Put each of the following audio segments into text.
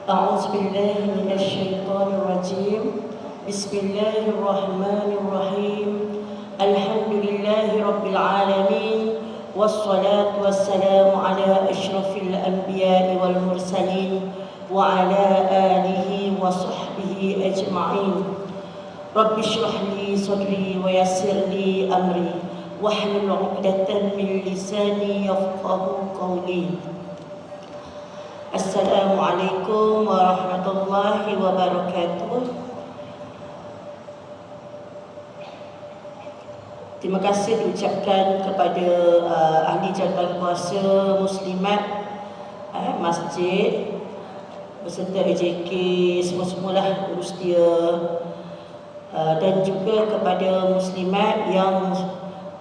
أعوذ بالله من الشيطان الرجيم. بسم الله الرحمن الرحيم. الحمد لله رب العالمين، والصلاة والسلام على أشرف الأنبياء والمرسلين وعلى آله وصحبه أجمعين. رب اشرح لي صدري ويسر لي أمري واحلل عقدة من لساني يفقه قولي. Assalamualaikum warahmatullahi wabarakatuh. Terima kasih diucapkan kepada ahli jawatan kuasa muslimat masjid beserta AJK semua-semualah urus dia, dan juga kepada muslimat yang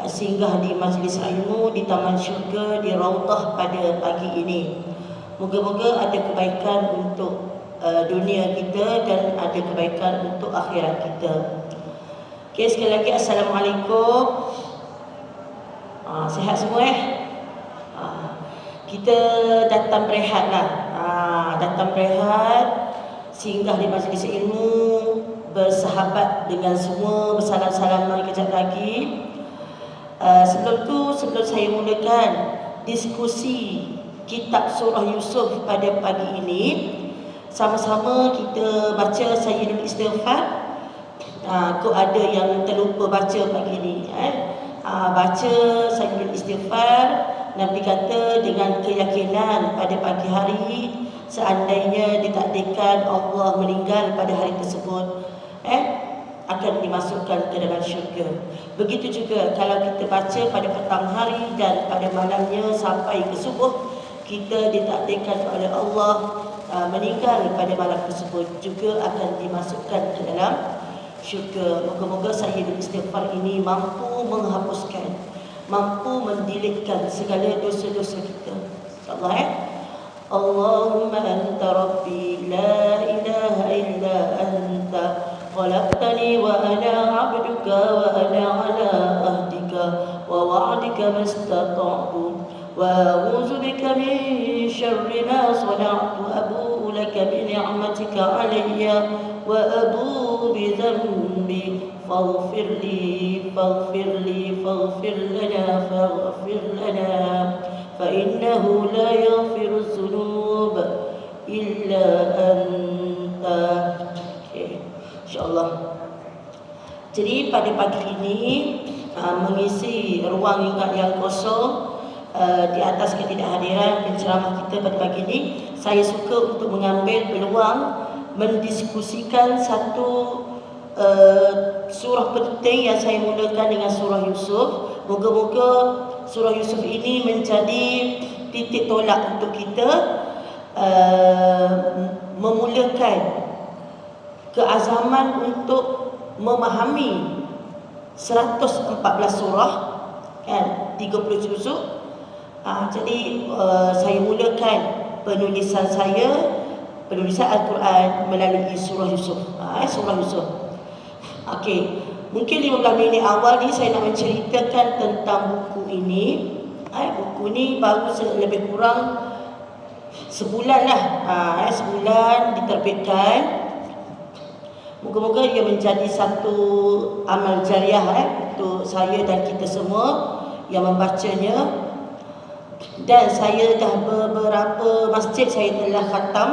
singgah di majlis ilmu di Taman Syurga di Raudhah pada pagi ini. Moga-moga ada kebaikan untuk dunia kita dan ada kebaikan untuk akhirat kita. Okey, sekali lagi Assalamualaikum. Sihat semua kita datang berehat lah. Datang berehat, singgah di majlis ilmu, bersahabat dengan semua, bersalam-salaman kejap lagi. Sebelum saya mulakan diskusi kitab surah Yusuf pada pagi ini, sama-sama kita baca Sayyidul Istighfar. Kau ada yang terlupa baca pagi ini, baca Sayyidul Istighfar. Nabi kata dengan keyakinan pada pagi hari, seandainya ditakdirkan Allah meninggal pada hari tersebut, akan dimasukkan ke dalam syurga. Begitu juga kalau kita baca pada petang hari dan pada malamnya sampai ke subuh, kita ditakdirkan oleh Allah meninggal pada malam tersebut, juga akan dimasukkan ke dalam syurga. Moga-moga Sayyidul Istighfar ini mampu menghapuskan, mampu mendilikkan segala dosa-dosa kita. InsyaAllah Allahumma anta rabbi la ilaha illa anta khalaqtani wa ana abduka wa ana ala ahdika wa wa'dika mastata'tu وأعوذ بك من شر ما صنعت أبوء لك بنعمتك علي وأبوء بذنبي فاغفر لنا فإنه لا يغفر الذنوب إلا أنت. InsyaAllah. Jadi pada pagi ini mengisi ruang yang kosong di atas ketidakhadiran penceramah kita pada pagi ini, saya suka untuk mengambil peluang mendiskusikan satu surah penting yang saya mulakan dengan surah Yusuf. Moga-moga surah Yusuf ini menjadi titik tolak untuk kita memulakan keazaman untuk memahami 114 surah, 30 juzuk. Jadi saya mulakan penulisan Al-Quran melalui surah Yusuf. Surah Yusuf. Okey, mungkin 15 minit awal ni saya nak menceritakan tentang buku ini. Buku ni baru lebih kurang sebulan lah. Sebulan diterbitkan. Moga-moga ia menjadi satu amal jariah untuk saya dan kita semua yang membacanya. Dan saya dah beberapa masjid saya telah khatam,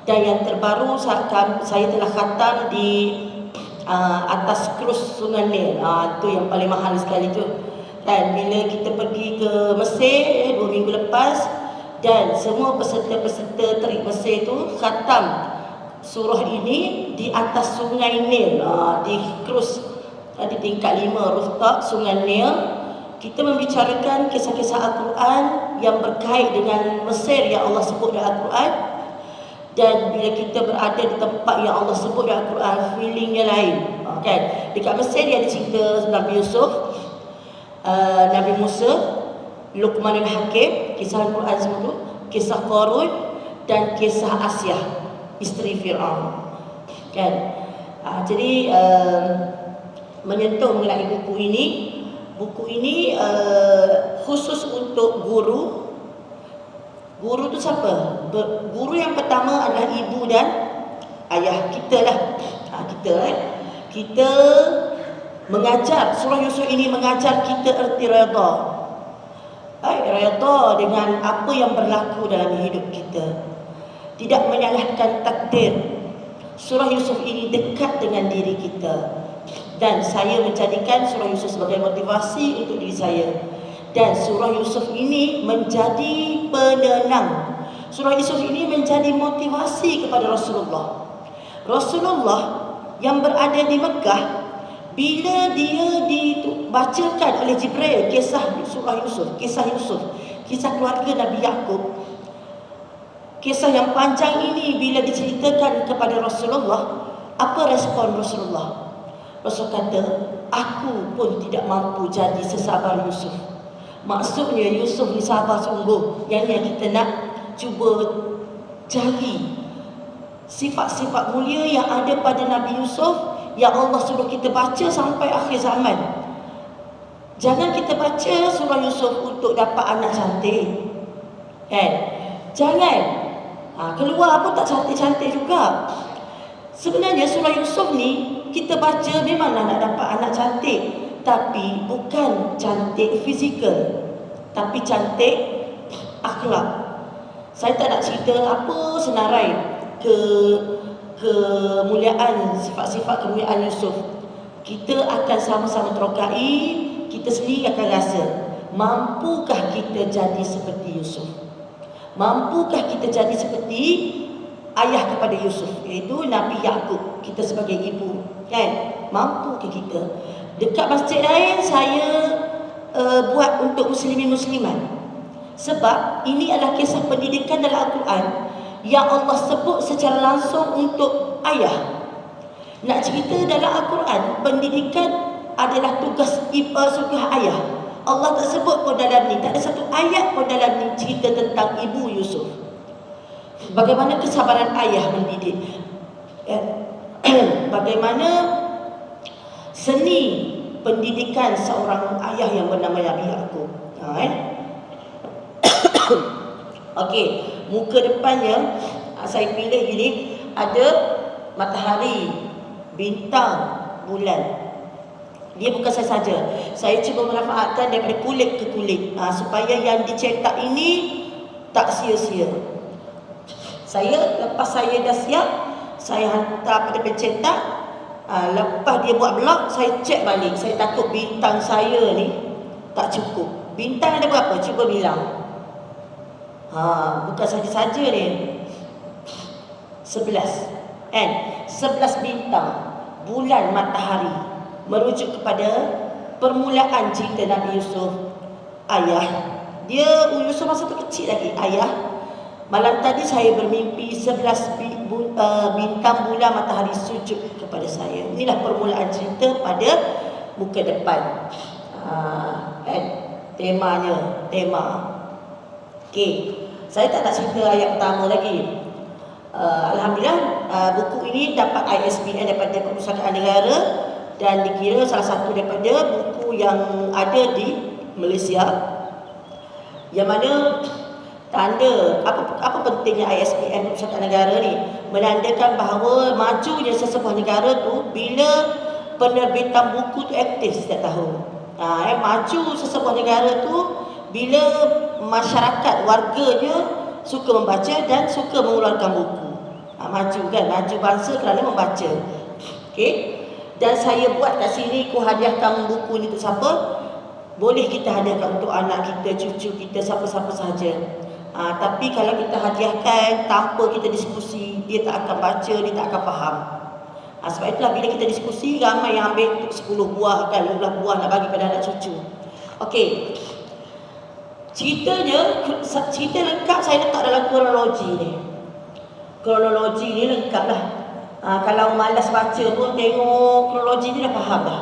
dan yang terbaru saya telah khatam di atas krus Sungai Nil. Itu yang paling mahal sekali tu. Dan bila kita pergi ke Mesir 2 minggu lepas, dan semua peserta-peserta terik Mesir tu khatam surah ini di atas Sungai Nil, di krus di tingkat 5 rooftop Sungai Nil. Kita membicarakan kisah-kisah Al-Quran yang berkait dengan Mesir yang Allah sebut dalam Al-Quran. Dan bila kita berada di tempat yang Allah sebut dalam Al-Quran, feelingnya lain. Kan? Dekat Mesir dia ada cerita Nabi Yusuf, Nabi Musa, Luqman al-Hakim, kisah Al-Quran semua tu, kisah Qarun dan kisah Asyah, isteri Fir'aun. Kan? Jadi menyentuh mengenai buku ini. Buku ini khusus untuk guru Guru tu siapa? Guru yang pertama adalah ibu dan ayah kita lah. Kita mengajar, surah Yusuf ini mengajar kita erti redha. Redha dengan apa yang berlaku dalam hidup kita. Tidak menyalahkan takdir. Surah Yusuf ini dekat dengan diri kita. Dan saya menjadikan surah Yusuf sebagai motivasi untuk diri saya. Dan surah Yusuf ini menjadi penenang. Surah Yusuf ini menjadi motivasi kepada Rasulullah. Rasulullah yang berada di Mekah, bila dia dibacakan oleh Jibril kisah surah Yusuf, kisah keluarga Nabi Yaqub, kisah yang panjang ini bila diceritakan kepada Rasulullah, apa respon Rasulullah? Rasul kata, aku pun tidak mampu jadi sesabar Yusuf. Maksudnya Yusuf ni sabar sungguh. Yang kita nak cuba cari sifat-sifat mulia yang ada pada Nabi Yusuf yang Allah suruh kita baca sampai akhir zaman. Jangan kita baca surah Yusuf untuk dapat anak cantik, kan? Jangan keluar pun tak cantik-cantik juga. Sebenarnya surah Yusuf ni kita baca memanglah nak dapat anak cantik, tapi bukan cantik fizikal, tapi cantik akhlak. Saya tak nak cerita apa senarai kemuliaan, sifat-sifat kemuliaan Yusuf. Kita akan sama-sama terokai, kita sendiri akan rasa, mampukah kita jadi seperti Yusuf? Mampukah kita jadi seperti ayah kepada Yusuf, iaitu Nabi Yaqub, kita sebagai ibu, kan? Mampukah kita? Dekat masjid lain saya buat untuk muslimin-muslimat. Sebab ini adalah kisah pendidikan dalam Al-Quran yang Allah sebut secara langsung untuk ayah. Nak cerita dalam Al-Quran, pendidikan adalah tugas ayah. Allah tak sebut pun dalam ni, tak ada satu ayat pun dalam ni cerita tentang ibu Yusuf. Bagaimana kesabaran ayah mendidik, bagaimana seni pendidikan seorang ayah yang bernama Nabi Yaqub. Okey, muka depannya saya pilih ini ada matahari, bintang, bulan. Dia bukan saya saja. Saya cuba memanfaatkan daripada kulit ke kulit supaya yang dicetak ini tak sia-sia. Lepas saya dah siap, saya hantar pada pencetak. Lepas dia buat blok, saya cek balik. Saya takut bintang saya ni tak cukup. Bintang ada berapa? Cuba bilang. Bukan saja-saja ni. 11. 11 bintang, bulan, matahari. Merujuk kepada permulaan cerita Nabi Yusuf. Ayah. Yusuf masa tu kecil lagi. Ayah, malam tadi saya bermimpi 11 bintang, bulan, matahari sujud kepada saya. Inilah permulaan cerita pada muka depan. Tema. Okey. Saya tak nak cerita ayat pertama lagi. Alhamdulillah, buku ini dapat ISBN daripada Perpustakaan Negara dan dikira salah satu daripada buku yang ada di Malaysia. Yang mana tanda apa pentingnya ISBN Perpustakaan Negara ni? Menandakan bahawa majunya sesebuah negara tu bila penerbitan buku tu aktif setiap tahun. Maju sesebuah negara tu bila masyarakat, warganya suka membaca dan suka mengeluarkan buku. Maju kan, maju bangsa kerana membaca. Okey. Dan saya buat kat sini, ku hadiahkan buku ni untuk siapa? Boleh kita hadiahkan untuk anak kita, cucu kita, siapa-siapa sahaja. Tapi kalau kita hadiahkan tanpa kita diskusi, dia tak akan baca, dia tak akan faham. Sebab itulah bila kita diskusi, ramai yang ambil untuk 10 buah kan, 15 buah nak bagi pada anak cucu. Okey. Cerita lengkap saya letak dalam kronologi ni. Kronologi ni lengkap lah. Kalau malas baca pun tengok kronologi ni dah faham dah.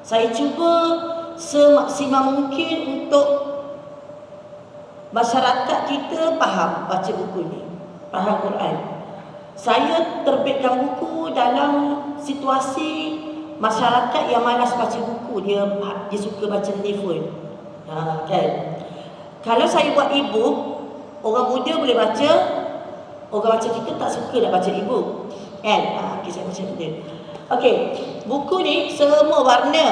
Saya cuba semaksimal mungkin untuk masyarakat kita faham baca buku ni, faham Quran. Saya terbitkan buku dalam situasi masyarakat yang malas baca buku, dia suka baca telefon. Kan? Kalau saya buat e-book, Orang muda boleh baca, orang macam kita tak suka nak baca e-book. Kan? Okay, saya baca dia. Okey, buku ni semua warna.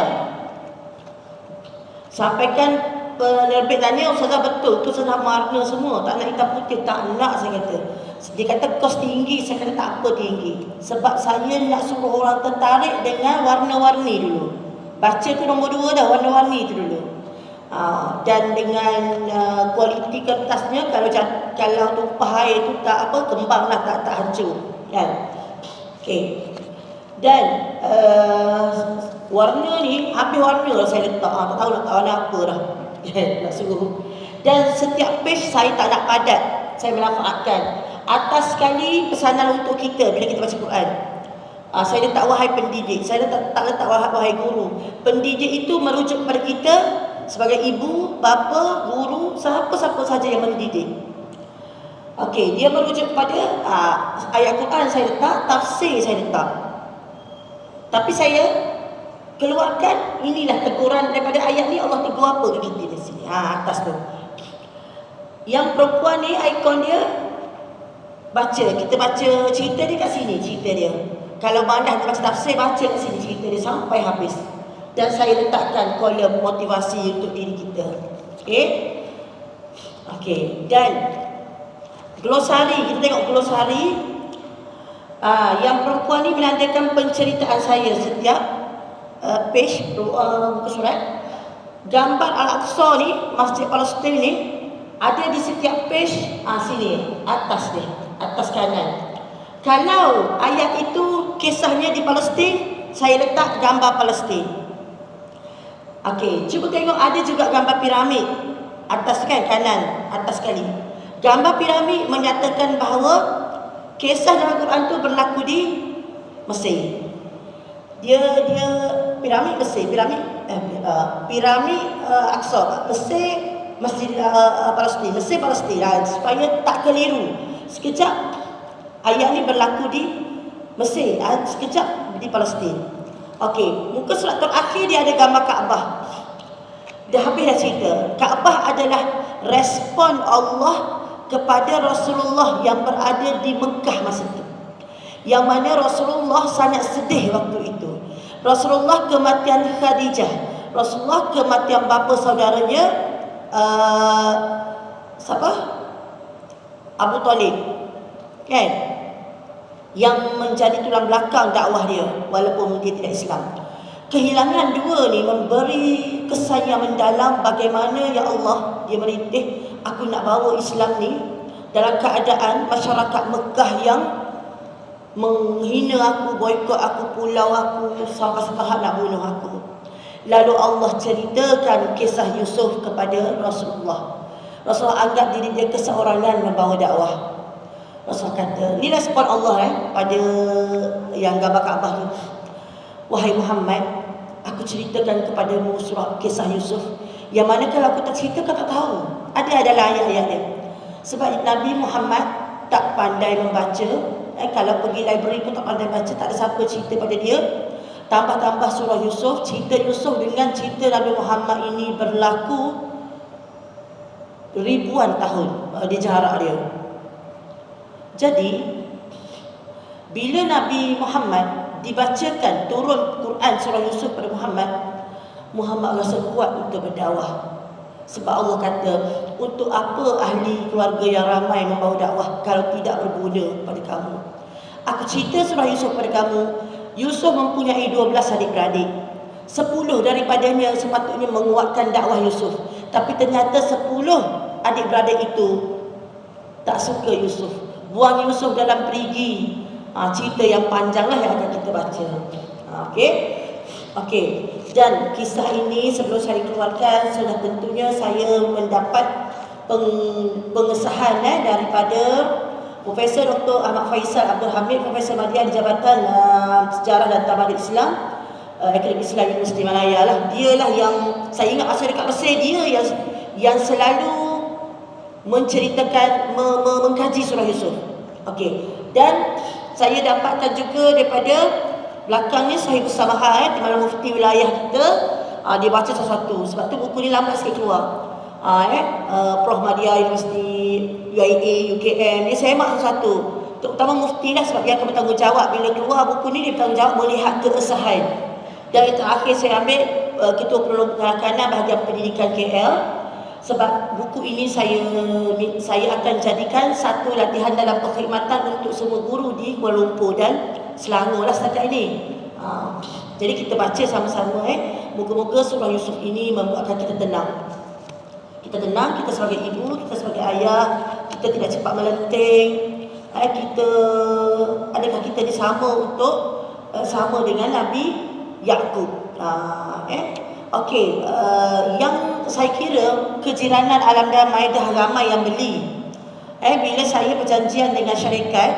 Sampaikan penerbit tanya, Ustazah betul tu Ustazah warna semua, tak nak hitam putih, tak nak saya kata. Dia kata kos tinggi, saya kata tak apa tinggi. Sebab saya nak suruh orang tertarik dengan warna-warni dulu. Baca tu nombor 2 dah, warna-warni tu dulu. Dan dengan kualiti kertasnya, kalau tumpah air tu tak apa, kembang lah, tak hancur. Kan? Okey. Dan warna ni, habis warna lah saya letak. Tak tahu nak warna apa dah. Nak suruh. Dan setiap page saya tak nak padat. Saya manfaatkan. Atas sekali pesanan untuk kita bila kita baca Quran. Saya letak wahai pendidik. Saya tak letak wahai guru. Pendidik itu merujuk kepada kita sebagai ibu, bapa, guru, siapa-siapa saja yang mendidik. Okey, dia merujuk kepada ayat Quran saya letak, tafsir saya letak. Tapi saya keluarkan, inilah teguran daripada ayat ni, Allah tegur apa ke kita di sini. Atas tu. Yang perempuan ni, ikon dia baca, kita baca cerita dia kat sini, cerita dia. Kalau bandah kita baca tafsir, baca kat sini cerita dia sampai habis. Dan saya letakkan kolom motivasi untuk diri kita. Okey? Okey, dan glosari, kita tengok glosari. Yang perempuan ni menandakan penceritaan saya setiap page muka surat. Gambar Al-Aqsa ni, Masjid Palestin ni, ada di setiap page. Sini, atas ni, atas kanan. Kalau ayat itu kisahnya di Palestin, saya letak gambar Palestin. Okey, cuba tengok, ada juga gambar piramid. Atas kan, kanan, atas sekali. Gambar piramid menyatakan bahawa kisah dalam Quran tu berlaku di Mesir. Dia piramid Mesir, piramid Aqsa, Mesir, Masjid Palestin, Mesir Palestin, supaya tak keliru. Sekejap ayat ni berlaku di Mesir, sekejap di Palestin. Okey, muka surat terakhir dia ada gambar Kaabah. Dah habis dah cerita. Kaabah adalah respon Allah kepada Rasulullah yang berada di Mekah masa itu. Yang mana Rasulullah sangat sedih waktu itu. Rasulullah kematian Khadijah, Rasulullah kematian bapa saudaranya siapa? Abu Talib. Kan? Yang menjadi tulang belakang dakwah dia walaupun dia tidak Islam. Kehilangan dua ni memberi kesan yang mendalam. Bagaimana ya Allah dia merintih, aku nak bawa Islam ni dalam keadaan masyarakat Mekah yang menghina aku, boikot aku, pulau aku, sampai-sampai nak bunuh aku. Lalu Allah ceritakan kisah Yusuf kepada Rasulullah. Rasulullah anggap diri dia keseorangan membawa dakwah. Rasulullah kata, ni respon Allah pada yang gambar Kaabah tu. Wahai Muhammad, aku ceritakan kepadamu surah kisah Yusuf, yang mana kalau aku tak cerita kau tak tahu. Ada adalah ayat-ayat dia. Sebab Nabi Muhammad tak pandai membaca. Kalau pergi library pun tak pandai baca, tak ada siapa cerita pada dia. Tambah-tambah surah Yusuf, cerita Yusuf dengan cerita Nabi Muhammad ini berlaku ribuan tahun di jarak dia. Jadi bila Nabi Muhammad dibacakan turun Quran surah Yusuf pada Muhammad rasa kuat untuk berdakwah. Sebab Allah kata, untuk apa ahli keluarga yang ramai membawa dakwah kalau tidak berguna pada kamu. Aku cerita surah Yusuf pada kamu. Yusuf mempunyai 12 adik-beradik. 10 daripadanya sepatutnya menguatkan dakwah Yusuf. Tapi ternyata 10 adik-beradik itu tak suka Yusuf, buang Yusuf dalam perigi. Cerita yang panjang lah yang akan kita baca. Okey. Dan kisah ini sebelum saya keluarkan, sudah tentunya saya mendapat pengesahan daripada Profesor Dr. Ahmad Faisal Abdul Hamid, Profesor Madya di Jabatan Sejarah dan Tamadun Islam, Akademi Islam Universiti Malaya lah. Dialah yang saya ingat masa dekat Mesir, dia yang selalu menceritakan, mengkaji surah Yusuf. Okey. Dan saya dapatkan juga daripada belakangnya Sahih Bersamaha di mana mufti wilayah kita dia baca sesuatu. Sebab tu buku ni lambat sikit keluar. Prof Madya Universiti UIA, UKM, dia semak satu-satu. Terutama mufti lah, sebab dia akan bertanggungjawab. Bila keluar buku ni, dia bertanggungjawab melihat keabsahan. Dan yang terakhir saya ambil Ketua Pengakanan Bahagian Pendidikan KL. Sebab buku ini saya akan jadikan satu latihan dalam perkhidmatan untuk semua guru di Kuala Lumpur dan Selangor lah setakat ini. Jadi kita baca sama-sama. Moga-moga surah Yusuf ini membuatkan kita tenang. Kita tenang, kita sebagai ibu, kita sebagai ayah, kita tidak cepat melenting. Adakah kita disama untuk sama dengan Nabi Yaqub? Okey, yang saya kira kejiranan Alam Damai dah ramai yang beli. Bila saya berjanjian dengan syarikat,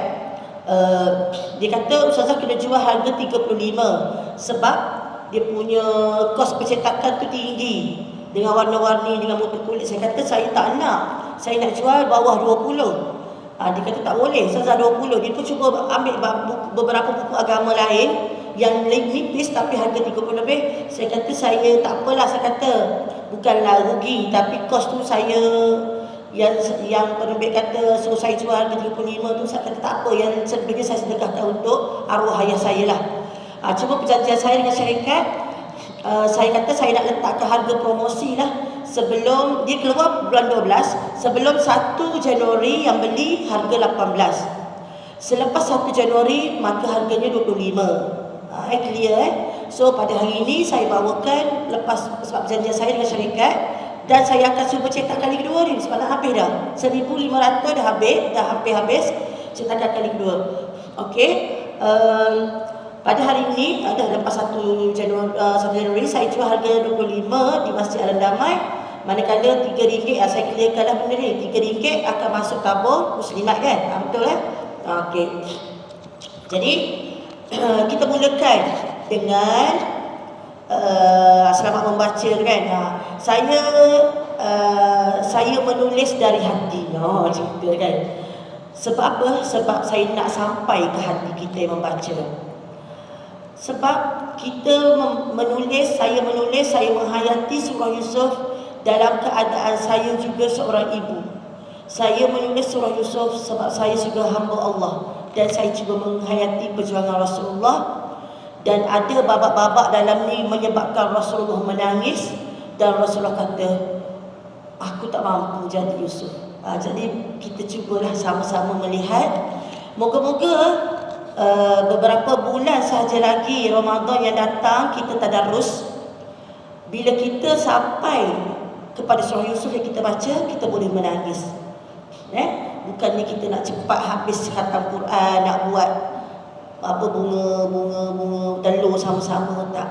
dia kata Ustazah kena jual harga 35 sebab dia punya kos percetakan tu tinggi dengan warna-warni, dengan motor kulit. Saya kata saya tak nak, saya nak jual bawah 20. Dia kata tak boleh, Ustazah 20. Dia pun cuba ambil beberapa buku agama lain yang nipis tapi harga 30 lebih. Saya kata saya tak apalah, saya kata bukanlah rugi, tapi kos tu saya yang penerbit kata suruh saya jual harga 35 tu, saya kata tak apa, yang selebihnya saya sedekahkan untuk arwah ayah saya lah. Cuma perjanjian saya dengan syarikat, saya kata saya nak letakkan harga promosi lah sebelum dia keluar bulan 12, sebelum 1 Januari yang beli harga 18, selepas 1 Januari maka harganya 25. Clear. So pada hari ini saya bawakan, lepas sebab perjanjian saya dengan syarikat, dan saya akan cuba cetak kali kedua ni sebab dah habis dah. 1,500 dah habis, dah hampir habis, cetakan kali kedua. Okey. Pada hari ini dah lepas 1 Januari saya jual harga 25 di Masjid Alam Damai. Manakala RM3 saya clearkanlah benda ni. RM3 akan masuk tabung muslimat kan? Betul kan? Okey. Jadi kita mulakan dengan selamat membaca kan. Saya menulis dari hati. Cerita kan. Sebab apa? Sebab saya nak sampai ke hati kita yang membaca. Sebab kita saya menghayati surah Yusuf dalam keadaan saya juga seorang ibu. Saya menulis surah Yusuf sebab saya juga hamba Allah, dan saya cuba menghayati perjuangan Rasulullah, dan ada babak-babak dalam ni menyebabkan Rasulullah menangis, dan Rasulullah kata aku tak mampu jadi Yusuf. Jadi kita cubalah sama-sama melihat. Moga-moga beberapa bulan sahaja lagi Ramadan yang datang kita tadarus. Bila kita sampai kepada surah Yusuf yang kita baca, kita boleh menangis. Bukannya kita nak cepat habis khatam Quran, nak buat apa bunga telur sama-sama, tak.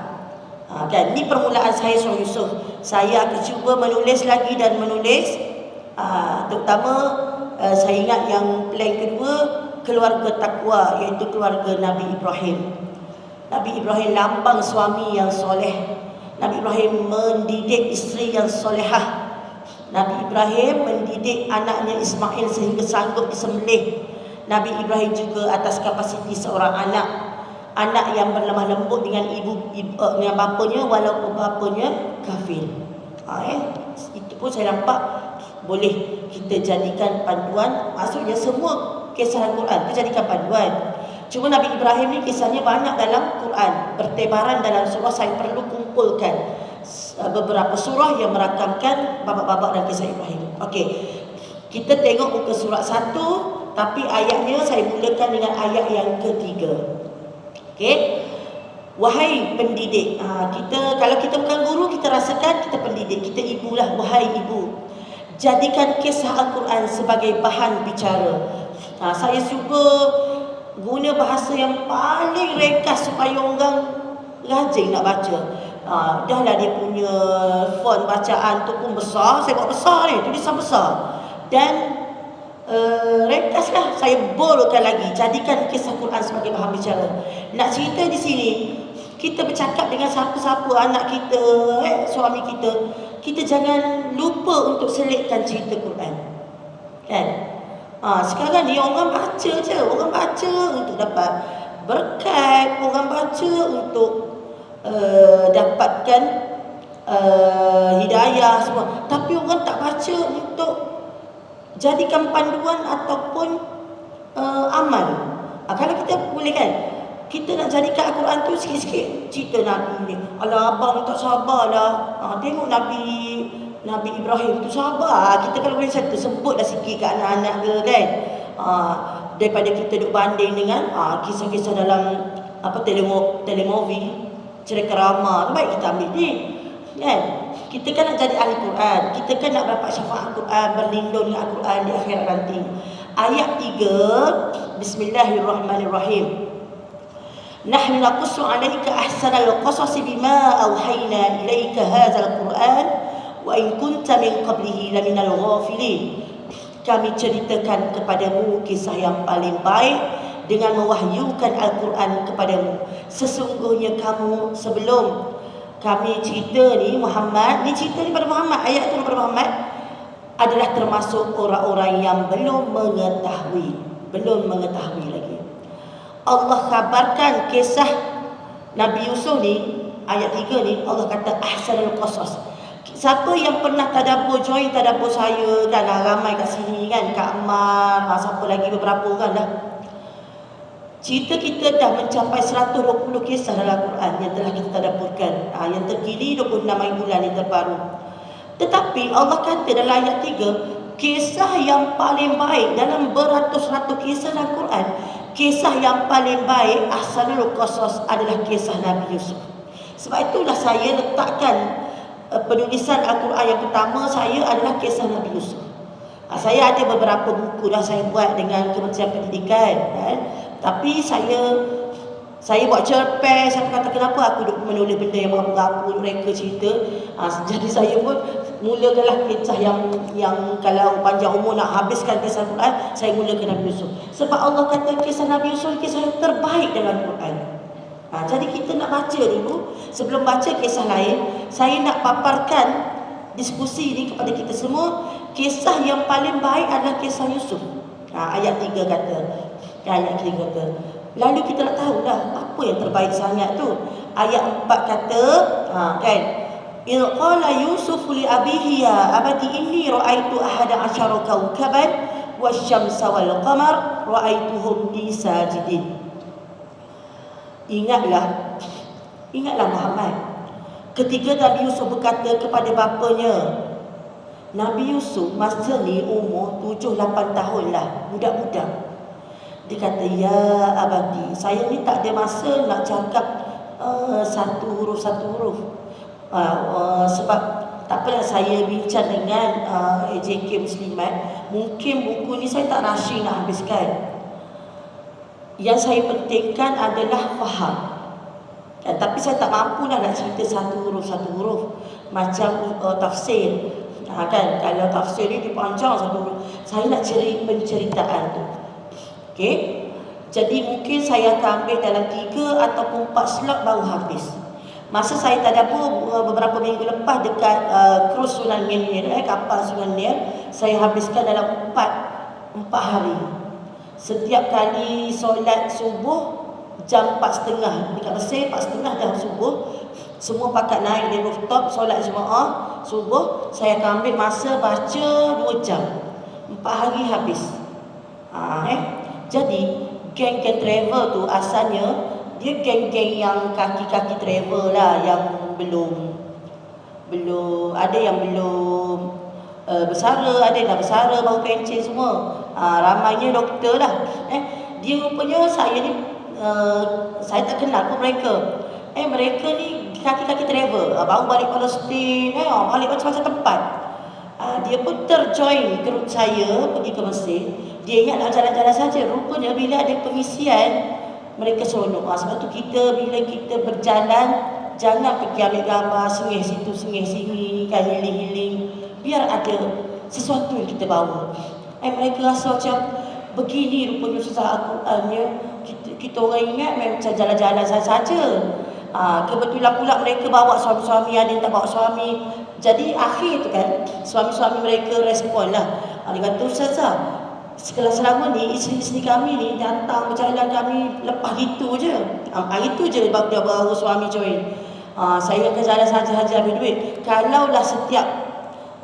Kan ni permulaan saya surah Yusuf. Saya akan cuba menulis lagi dan menulis, terutama saya ingat yang plan kedua, keluarga takwa, iaitu keluarga Nabi Ibrahim. Nabi Ibrahim lambang suami yang soleh. Nabi Ibrahim mendidik isteri yang solehah. Nabi Ibrahim mendidik anaknya Ismail sehingga sanggup disembelih. Nabi Ibrahim juga atas kapasiti seorang anak yang berlemah lembut dengan dengan bapanya walaupun bapanya kafir. Itu pun saya nampak boleh kita jadikan panduan. Maksudnya semua kisah Al-Quran kita jadikan panduan. Cuma Nabi Ibrahim ni kisahnya banyak dalam Quran, bertebaran dalam surah. Saya perlu kumpulkan beberapa surah yang merakamkan babak-babak dan kisah Ibrahim. Okey. Kita tengok muka surat 1, tapi ayatnya saya mulakan dengan ayat yang ketiga. Okey. Wahai pendidik. Kalau kita bukan guru, kita rasakan kita pendidik, kita ibulah. Wahai ibu, jadikan kisah Al-Quran sebagai bahan bicara. Saya cuba guna bahasa yang paling ringkas supaya orang rajin nak baca. Dah lah dia punya font bacaan tu pun besar. Saya buat besar ni, tulisan besar. Dan ringkas lah. Saya boldkan lagi, jadikan kisah Quran sebagai bahan bicara. Nak cerita di sini, kita bercakap dengan siapa-siapa, anak kita, suami kita, kita jangan lupa untuk selitkan cerita Quran. Kan? Sekarang ni orang baca je. Orang baca untuk dapat berkat, orang baca untuk dapatkan hidayah semua. Tapi orang tak baca untuk jadikan panduan ataupun amal. Kalau kita boleh kan, kita nak jadikan Al-Quran tu sikit-sikit cerita Nabi ni. Alah abang tak sabarlah. Tengok Nabi Ibrahim tu sabar. Kita kalau boleh satu sebutlah sikit kat anak-anak ke kan. Daripada kita duk banding dengan kisah-kisah dalam telemovie, cerita kerama tu, baik kita ambil ni. Kan? Kita kan nak jadi ahli Quran. Kita kan nak dapat syafaat Al-Quran, berlindung dengan Al-Quran di akhirat nanti. Ayat 3, Bismillahirrahmanirrahim. Nahnu naqussu 'alaika ahsanal qasasi bima awhayna ilaika hadzal Qur'an wa in kunta min qablihi laminal ghafilin. Kami ceritakan kepadamu kisah yang paling baik dengan mewahyukan Al-Quran kepadamu. Sesungguhnya kamu sebelum kami cerita ni Muhammad, ni cerita ni pada Muhammad, ayat tu pada Muhammad, adalah termasuk orang-orang yang belum mengetahui lagi. Allah kabarkan kisah Nabi Yusuf ni, ayat 3 ni, Allah kata ahsanul qasas. Siapa yang pernah join tadabbur saya kan, ramai kat sini kan, Kak Amar, siapa lagi, beberapa orang dah. Cerita kita dah mencapai 120 kisah dalam Al-Quran yang telah kita tadabburkan. Yang terkini 26 bulan yang terbaru. Tetapi Allah kata dalam ayat 3, kisah yang paling baik dalam beratus-ratus kisah dalam Al-Quran, kisah yang paling baik ahsanul qasas adalah kisah Nabi Yusuf. Sebab itulah saya letakkan penulisan Al-Quran yang pertama saya adalah kisah Nabi Yusuf. Saya ada beberapa buku dah saya buat dengan Kementerian Pendidikan kan? Tapi saya buat cerpen. Saya kata kenapa aku duk menulis benda yang merapu-rapu, mereka cerita. Jadi saya pun mulakanlah kisah yang kalau panjang umur nak habiskan kisah Quran, saya mulakan Nabi Yusuf. Sebab Allah kata kisah Nabi Yusuf kisah yang terbaik dalam Quran. Jadi kita nak baca dulu. Sebelum baca kisah lain, saya nak paparkan diskusi ini kepada kita semua. Kisah yang paling baik adalah kisah Yusuf. Ayat 3 kata. Ayat 3 kata. Lalu kita nak tahu dah apa yang terbaik sangat tu. Ayat 4 kata, kan? Il qala Yusuf li abihi ya abati inni ra'aitu ahada asyara kawkaban wasyamsa wal qamar ra'aituhum li sajidin. Ingatlah Muhammad, ketika Nabi Yusuf berkata kepada bapanya, Nabi Yusuf masa ni umur 7-8 tahun lah, budak-budak. Dia kata, ya abadi, saya ni tak ada masa nak cakap satu huruf. Sebab tak apalah, saya bincang dengan AJK Muslimat, mungkin buku ni saya tak rushing nak habiskan. Yang saya pentingkan adalah faham. Tapi saya tak mampu nak cerita satu huruf. Macam tafsir. Kan, kalau tafsir ni dipanjang satu huruf. Saya nak cari penceritaan tu. Okey. Jadi mungkin saya akan ambil dalam 3 ataupun 4 slot baru habis. Masa saya tadabbur beberapa minggu lepas dekat cruise Sunan Nir, kapal Sunan Nir, saya habiskan dalam 4 hari. Setiap kali solat subuh jam 4.30 dekat Mesir, 4.30 dah subuh, semua pakat naik di rooftop solat jemaah subuh. Saya akan ambil masa baca 2 jam. 4 hari habis. Jadi geng-geng travel tu asalnya dia geng-geng yang kaki-kaki travel lah, yang belum ada yang belum bersara, ada yang dah bersara baru pencen semua. Ramainya doktor lah. Dia rupanya saya saya tak kenal pun mereka. Mereka ni kaki-kaki travel, baru balik Palestin, balik macam-macam tempat. Dia pun terjoin grup saya pergi ke Mesir. Dia ingat nak jalan-jalan saja. Rupanya bila ada pengisian, mereka seronok. Sebab tu bila kita berjalan, jangan pergi ambil gambar sengih situ, sengih sini, kan, healing-healing. Biar ada sesuatu yang kita bawa. Mereka rasa macam begini rupanya susah Al-Qurannya. Kita orang ingat macam jalan-jalan saja. Kebetulan pula mereka bawa suami-suami, ada yang tak bawa suami. Jadi akhir tu kan, suami-suami mereka respon lah. Dia kata, Ustazah, selama ni isteri-isteri kami ni datang berjalan kami lepas gitu je. Itu je dia baru suami join. Saya akan jalan saja-saja ambil duit. Kalaulah setiap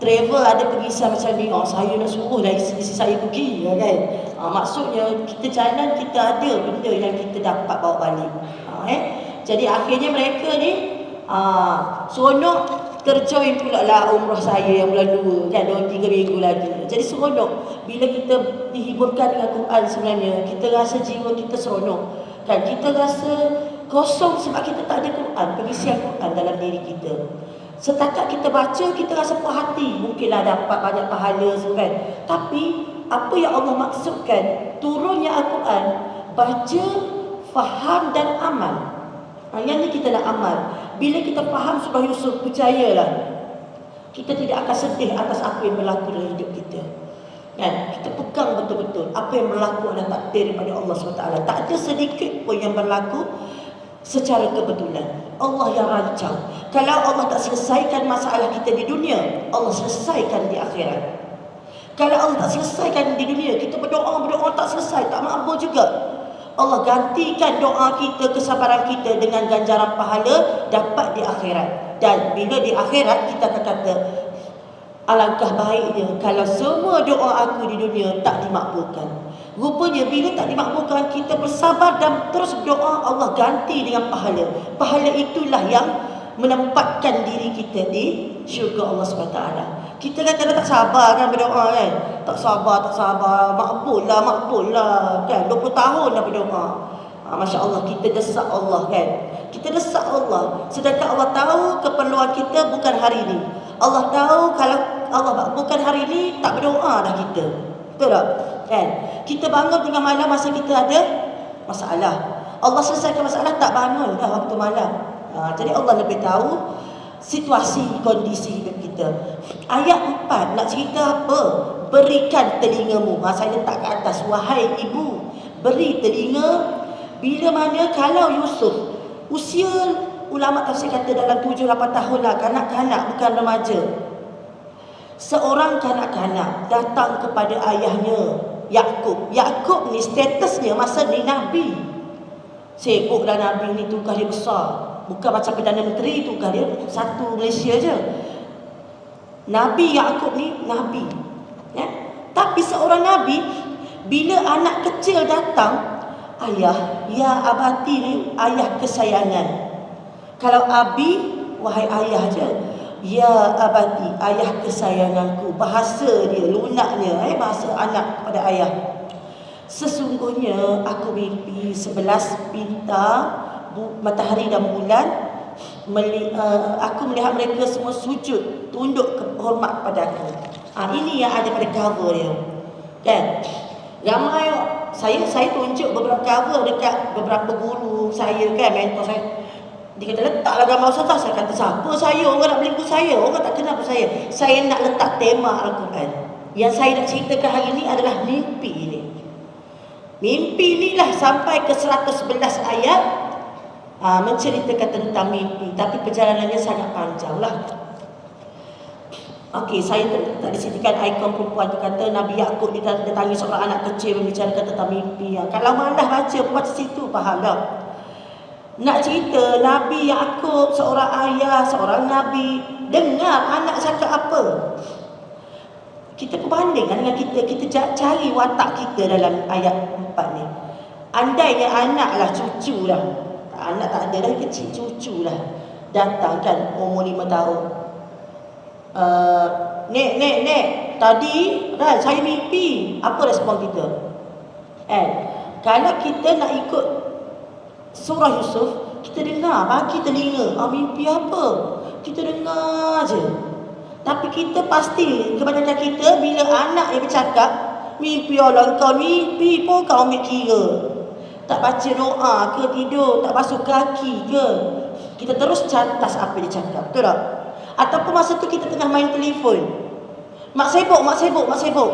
travel ada pergisan macam ni, saya nak suruh dari sisi saya pergi, kan. Maksudnya kita jalan, kita ada benda yang kita dapat bawa balik. Jadi akhirnya mereka ni seronok terjoin pula lah umrah saya yang bulan 2, kan, 2-3 minggu lagi. Jadi seronok bila kita dihiburkan dengan Quran. Sebenarnya kita rasa jiwa kita seronok, kan. Kita rasa kosong sebab kita tak ada Quran, pengisian Quran dalam diri kita. Setakat kita baca, kita rasa puas hati, mungkinlah dapat banyak pahala, kan. Tapi apa yang Allah maksudkan turunnya Al-Quran, baca, faham dan amal. Yang ni kita nak amal. Bila kita faham surah Yusuf, percayalah kita tidak akan sedih atas apa yang berlaku dalam hidup kita, kan. Kita pegang betul-betul apa yang berlaku adalah takdir daripada Allah SWT. Tak ada sedikit pun yang berlaku secara kebetulan. Allah yang rancang. Kalau Allah tak selesaikan masalah kita di dunia, Allah selesaikan di akhirat. Kalau Allah tak selesaikan di dunia, kita berdoa tak selesai, tak makbul juga, Allah gantikan doa kita, kesabaran kita dengan ganjaran pahala dapat di akhirat. Dan bila di akhirat kita akan kata, alangkah baiknya kalau semua doa aku di dunia tak dimakbulkan. Rupanya bila tak dimakbulkan, kita bersabar dan terus doa, Allah ganti dengan pahala. Pahala itulah yang menempatkan diri kita di syurga Allah SWT. Kita kadang-kadang tak sabar, kan, berdoa, kan. Tak sabar, makbul lah, kan. 20 tahun dah berdoa. Masya Allah, kita desak Allah, kan. Kita desak Allah, sedangkan Allah tahu keperluan kita bukan hari ini. Allah tahu kalau Allah makbulkan hari ini, tak berdoa dah kita. Betul tak? Kan? Kita bangun tengah malam masa kita ada masalah. Allah selesaikan masalah, tak bangun dah waktu malam. Jadi Allah lebih tahu situasi, kondisi hidup kita. Ayat 4 nak cerita apa? Berikan telingamu. Saya letak ke atas, wahai ibu, beri telinga. Bila mana kalau Yusuf usia, ulama tafsir kata dalam 7-8 tahun lah, kanak-kanak bukan remaja. Seorang kanak-kanak datang kepada ayahnya Yakub. Yakub ni statusnya masa ni Nabi. Sibuk dah Nabi ni, tugas dia besar. Bukan macam Perdana Menteri, tugas dia satu Malaysia je. Nabi Yakub ni Nabi, ya? Tapi seorang Nabi, bila anak kecil datang, ayah, ya abati ni ayah kesayangan. Kalau abi, wahai ayah je. Ya abati, ayah kesayanganku. Bahasa dia, lunaknya, bahasa anak pada ayah. Sesungguhnya aku mimpi 11 bintang, matahari dan bulan. Aku melihat mereka semua sujud, tunduk hormat pada aku. Ini yang ada pada cover dia, kan. Ramai saya tunjuk beberapa cover dekat beberapa guru saya, kan, mentor saya. Dia kata, letaklah gambar ustazah. Saya kata, siapa saya? Orang nak beli buku saya? Orang tak kenal pun saya. Saya nak letak tema Al-Quran. Yang saya nak ceritakan hari ini adalah mimpi ini. Mimpi inilah sampai ke 111 ayat menceritakan tentang mimpi. Tapi perjalanannya sangat panjang lah. Okey, saya tak disitikan ikon perempuan tu kata Nabi Yakub didatangi seorang anak kecil membicarakan tentang mimpi. Kalau malah baca situ, faham tak? Nak cerita Nabi Yakub, seorang ayah, seorang Nabi, dengar anak cakap apa. Kita perbandingkan dengan kita cari watak kita dalam ayat 4 ni. Andainya anak lah, cucu lah. Anak tak ada dah, kecil, cucu lah. Datang, kan, umur 5 tahun. Nek, tadi kan saya mimpi. Apa respon kita? Kalau kita nak ikut surah Yusuf, kita dengar, bagi telinga. Mimpi apa? Kita dengar je. Tapi kita pasti, kebanyakan kita, bila anak dia bercakap, mimpi Allah, kau mimpi pun kau ambil kira. Tak baca doa ke, tidur, tak basuh kaki ke, kita terus cantas apa dia cakap. Betul tak? Ataupun masa tu kita tengah main telefon, mak sibuk.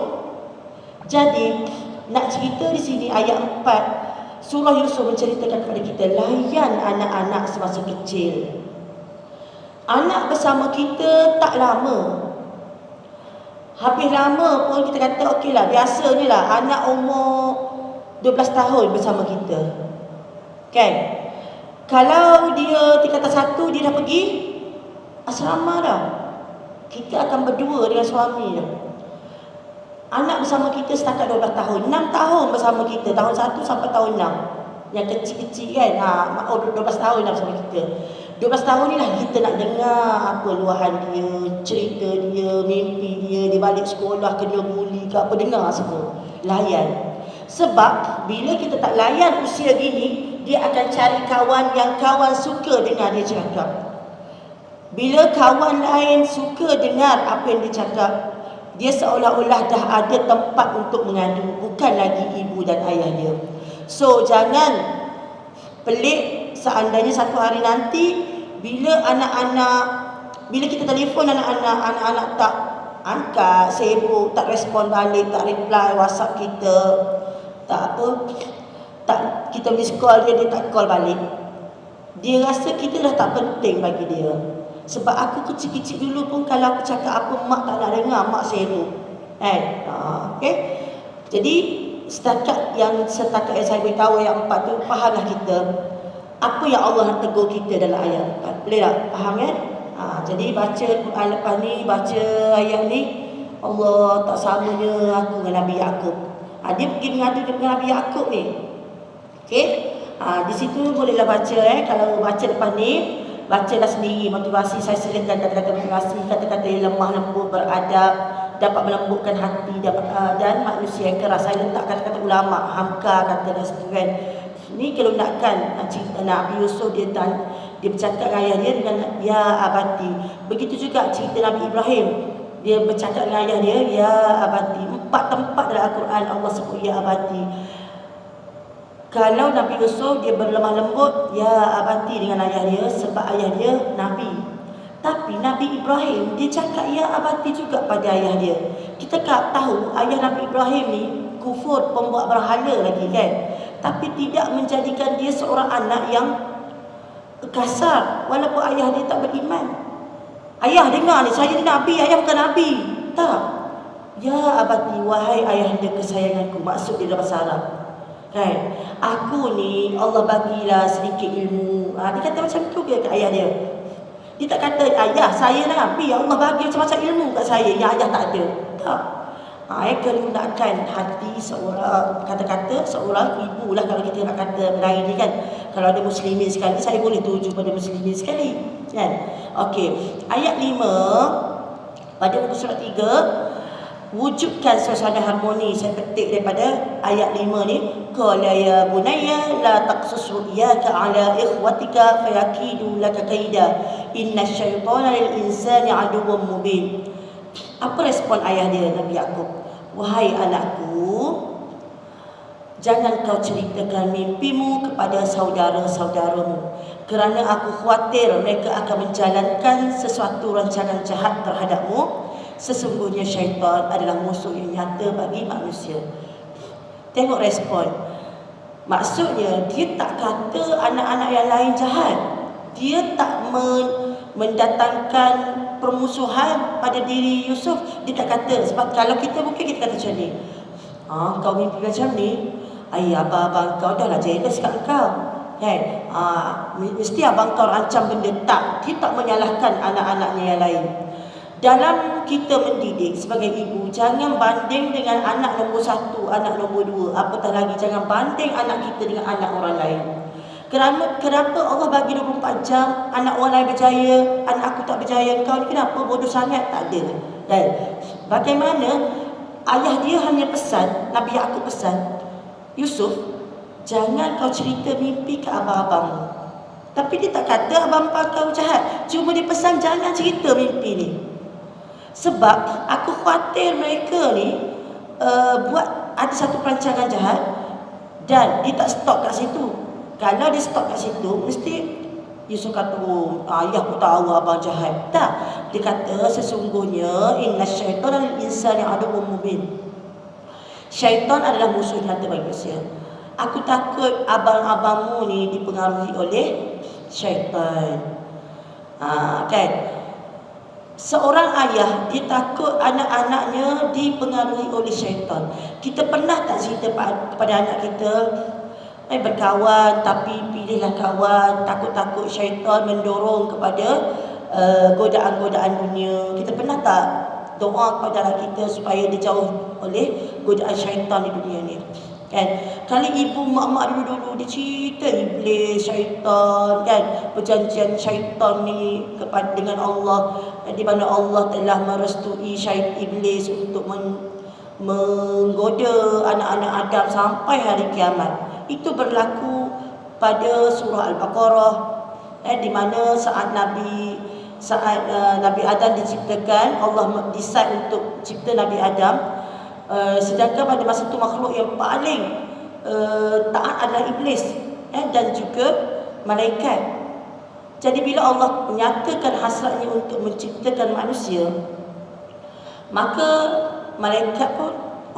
Jadi nak cerita di sini ayat 4 surah Yusuf menceritakan kepada kita, layan anak-anak semasa kecil. Anak bersama kita tak lama. Habis lama pun kita kata okeylah, biasanya lah anak umur 12 tahun bersama kita, kan. Kalau dia tingkatan 1, dia dah pergi asrama dah. kita akan berdua dengan suami. Anak bersama kita setakat 12 tahun, 6 tahun bersama kita, tahun 1 sampai tahun 6. Yang kecil-kecil kan, 12 tahun dah bersama kita. 12 tahun ni lah kita nak dengar apa luahan dia, cerita dia, mimpi dia, dia balik sekolah kena bully ke apa, dengar semua. Layan. Sebab bila kita tak layan usia gini, dia akan cari kawan yang kawan suka dengar dia cakap. Bila kawan lain suka dengar apa yang dia cakap, dia seolah-olah dah ada tempat untuk mengadu, bukan lagi ibu dan ayah dia. So jangan pelik seandainya satu hari nanti bila kita telefon anak-anak tak angkat, sibuk, tak respon balik, tak reply WhatsApp kita, kita miss call dia tak call balik. Dia rasa kita dah tak penting bagi dia. Sebab aku kecil-kecil dulu pun kalau aku cakap apa mak tak nak dengar, mak sibuk. Okay? Jadi setakat yang saya beritahu yang 4 tu, fahamlah kita apa yang Allah nak tegur kita dalam ayat 4. Boleh tak? Faham kan? Jadi baca Quran lepas ni, baca ayat ni, Allah tak samanya aku dengan Nabi Yaqub. Dia pergi mengadu dengan Nabi Yaqub ni. Okey? Di situ bolehlah baca kalau baca lepas ni, bacalah sendiri motivasi. Saya sediakan kata-kata motivasi, kata-kata yang lemah lembut, beradab, dapat melembutkan hati dan manusia yang keras. Saya letak kata-kata ulama, Hamka kata dan sebagainya. Ni kalau nakkan cerita Nabi Yusuf, dia bercakap dengan ayah dia dengan ya abati. Begitu juga cerita Nabi Ibrahim, dia bercakap dengan ayah dia ya abati. 4 tempat dalam Al-Quran Allah sebut ya abati. Kalau Nabi Yusuf dia berlemah lembut ya abati dengan ayah dia sebab ayah dia Nabi. Tapi Nabi Ibrahim dia cakap ya abati juga pada ayah dia. Kita tahu ayah Nabi Ibrahim ni kufur, pembuat berhala lagi kan. Tapi tidak menjadikan dia seorang anak yang kasar walaupun ayah dia tak beriman. Ayah dengar ni, saya ni Nabi, ayah bukan Nabi. Tak. Ya abati, wahai ayahanda kesayanganku, maksud dia dalam bahasa Arab. Kan? Aku ni Allah bagilah sedikit ilmu. Dia kata macam tu ke ayah dia. Dia tak kata ayah saya Nabi, Allah bagi macam-macam ilmu kat saya yang ayah tak ada. Tak. Kalau nakkan hati seorang, kata-kata seorang ibu lah kalau kita nak kata lain ni kan. Kalau ada muslimin sekali, saya boleh tuju pada muslimin sekali kan. Okey, ayat 5 pada muka surat 3, wujudkan suasana harmoni. Saya petik daripada ayat 5 ni, qala ya bunayya la taqsus ru'yaka ala ikhwatika fayakidu laka kaida innasyaitana lil insani aduwwun mubin. Apa respon ayah dia Nabi Yaqub? Wahai anakku, jangan kau ceritakan mimpimu kepada saudara-saudaramu, kerana aku khawatir mereka akan menjalankan sesuatu rancangan jahat terhadapmu. Sesungguhnya syaitan adalah musuh yang nyata bagi manusia. Tengok respon. Maksudnya dia tak kata anak-anak yang lain jahat. Dia tak mendatangkan permusuhan pada diri Yusuf. Dia tak kata. Sebab kalau kita mungkin kita kata macam ni, kau mimpi macam ni, abang kau dah lah jealous kat kau kan? Mesti abang kau rancang benda. Tak. Dia tak menyalahkan anak-anaknya yang lain. Dalam kita mendidik sebagai ibu, jangan banding dengan anak nombor 1, anak nombor 2. Apatah lagi jangan banding anak kita dengan anak orang lain. Kenapa Allah bagi 24 jam, anak orang lain berjaya, anak aku tak berjaya, kau ni kenapa bodoh sangat? Tak ada. Dan bagaimana ayah dia hanya pesan, Nabi Yaqub pesan, Yusuf, jangan kau cerita mimpi ke abang-abangmu. Tapi dia tak kata abang-abang kau jahat. Cuma dia pesan jangan cerita mimpi ni. Sebab aku khawatir mereka ni buat ada satu perancangan jahat dan dia tak stop kat situ. Kalau dia stop kat situ, mesti Yusuf kata, ayah pun tahu abang jahat. Tak. Dia kata sesungguhnya innasyaitana lil insani aduwwun mubin. Syaitan adalah musuh nyata bagi manusia. Aku takut abang-abangmu ni dipengaruhi oleh syaitan. Kan? Seorang ayah, dia takut anak-anaknya dipengaruhi oleh syaitan. Kita pernah tak cerita kepada anak kita, berkawan tapi pilihlah kawan, takut-takut syaitan mendorong kepada godaan-godaan dunia. Kita pernah tak doa kepada anak kita supaya dijauh oleh godaan syaitan di dunia ni? Kan? Kali ibu mak-mak dulu-dulu dia cerita iblis, syaitan, kan? Perjanjian syaitan ni kepada dengan Allah, di mana Allah telah merestui iblis untuk menggoda anak-anak Adam sampai hari kiamat. Itu berlaku pada surah Al-Baqarah, di mana saat Nabi Adam diciptakan, Allah decide untuk cipta Nabi Adam. Sedangkan pada masa itu makhluk yang paling taat adalah iblis, dan juga malaikat. Jadi bila Allah menyatakan hasratnya untuk menciptakan manusia, maka malaikat pun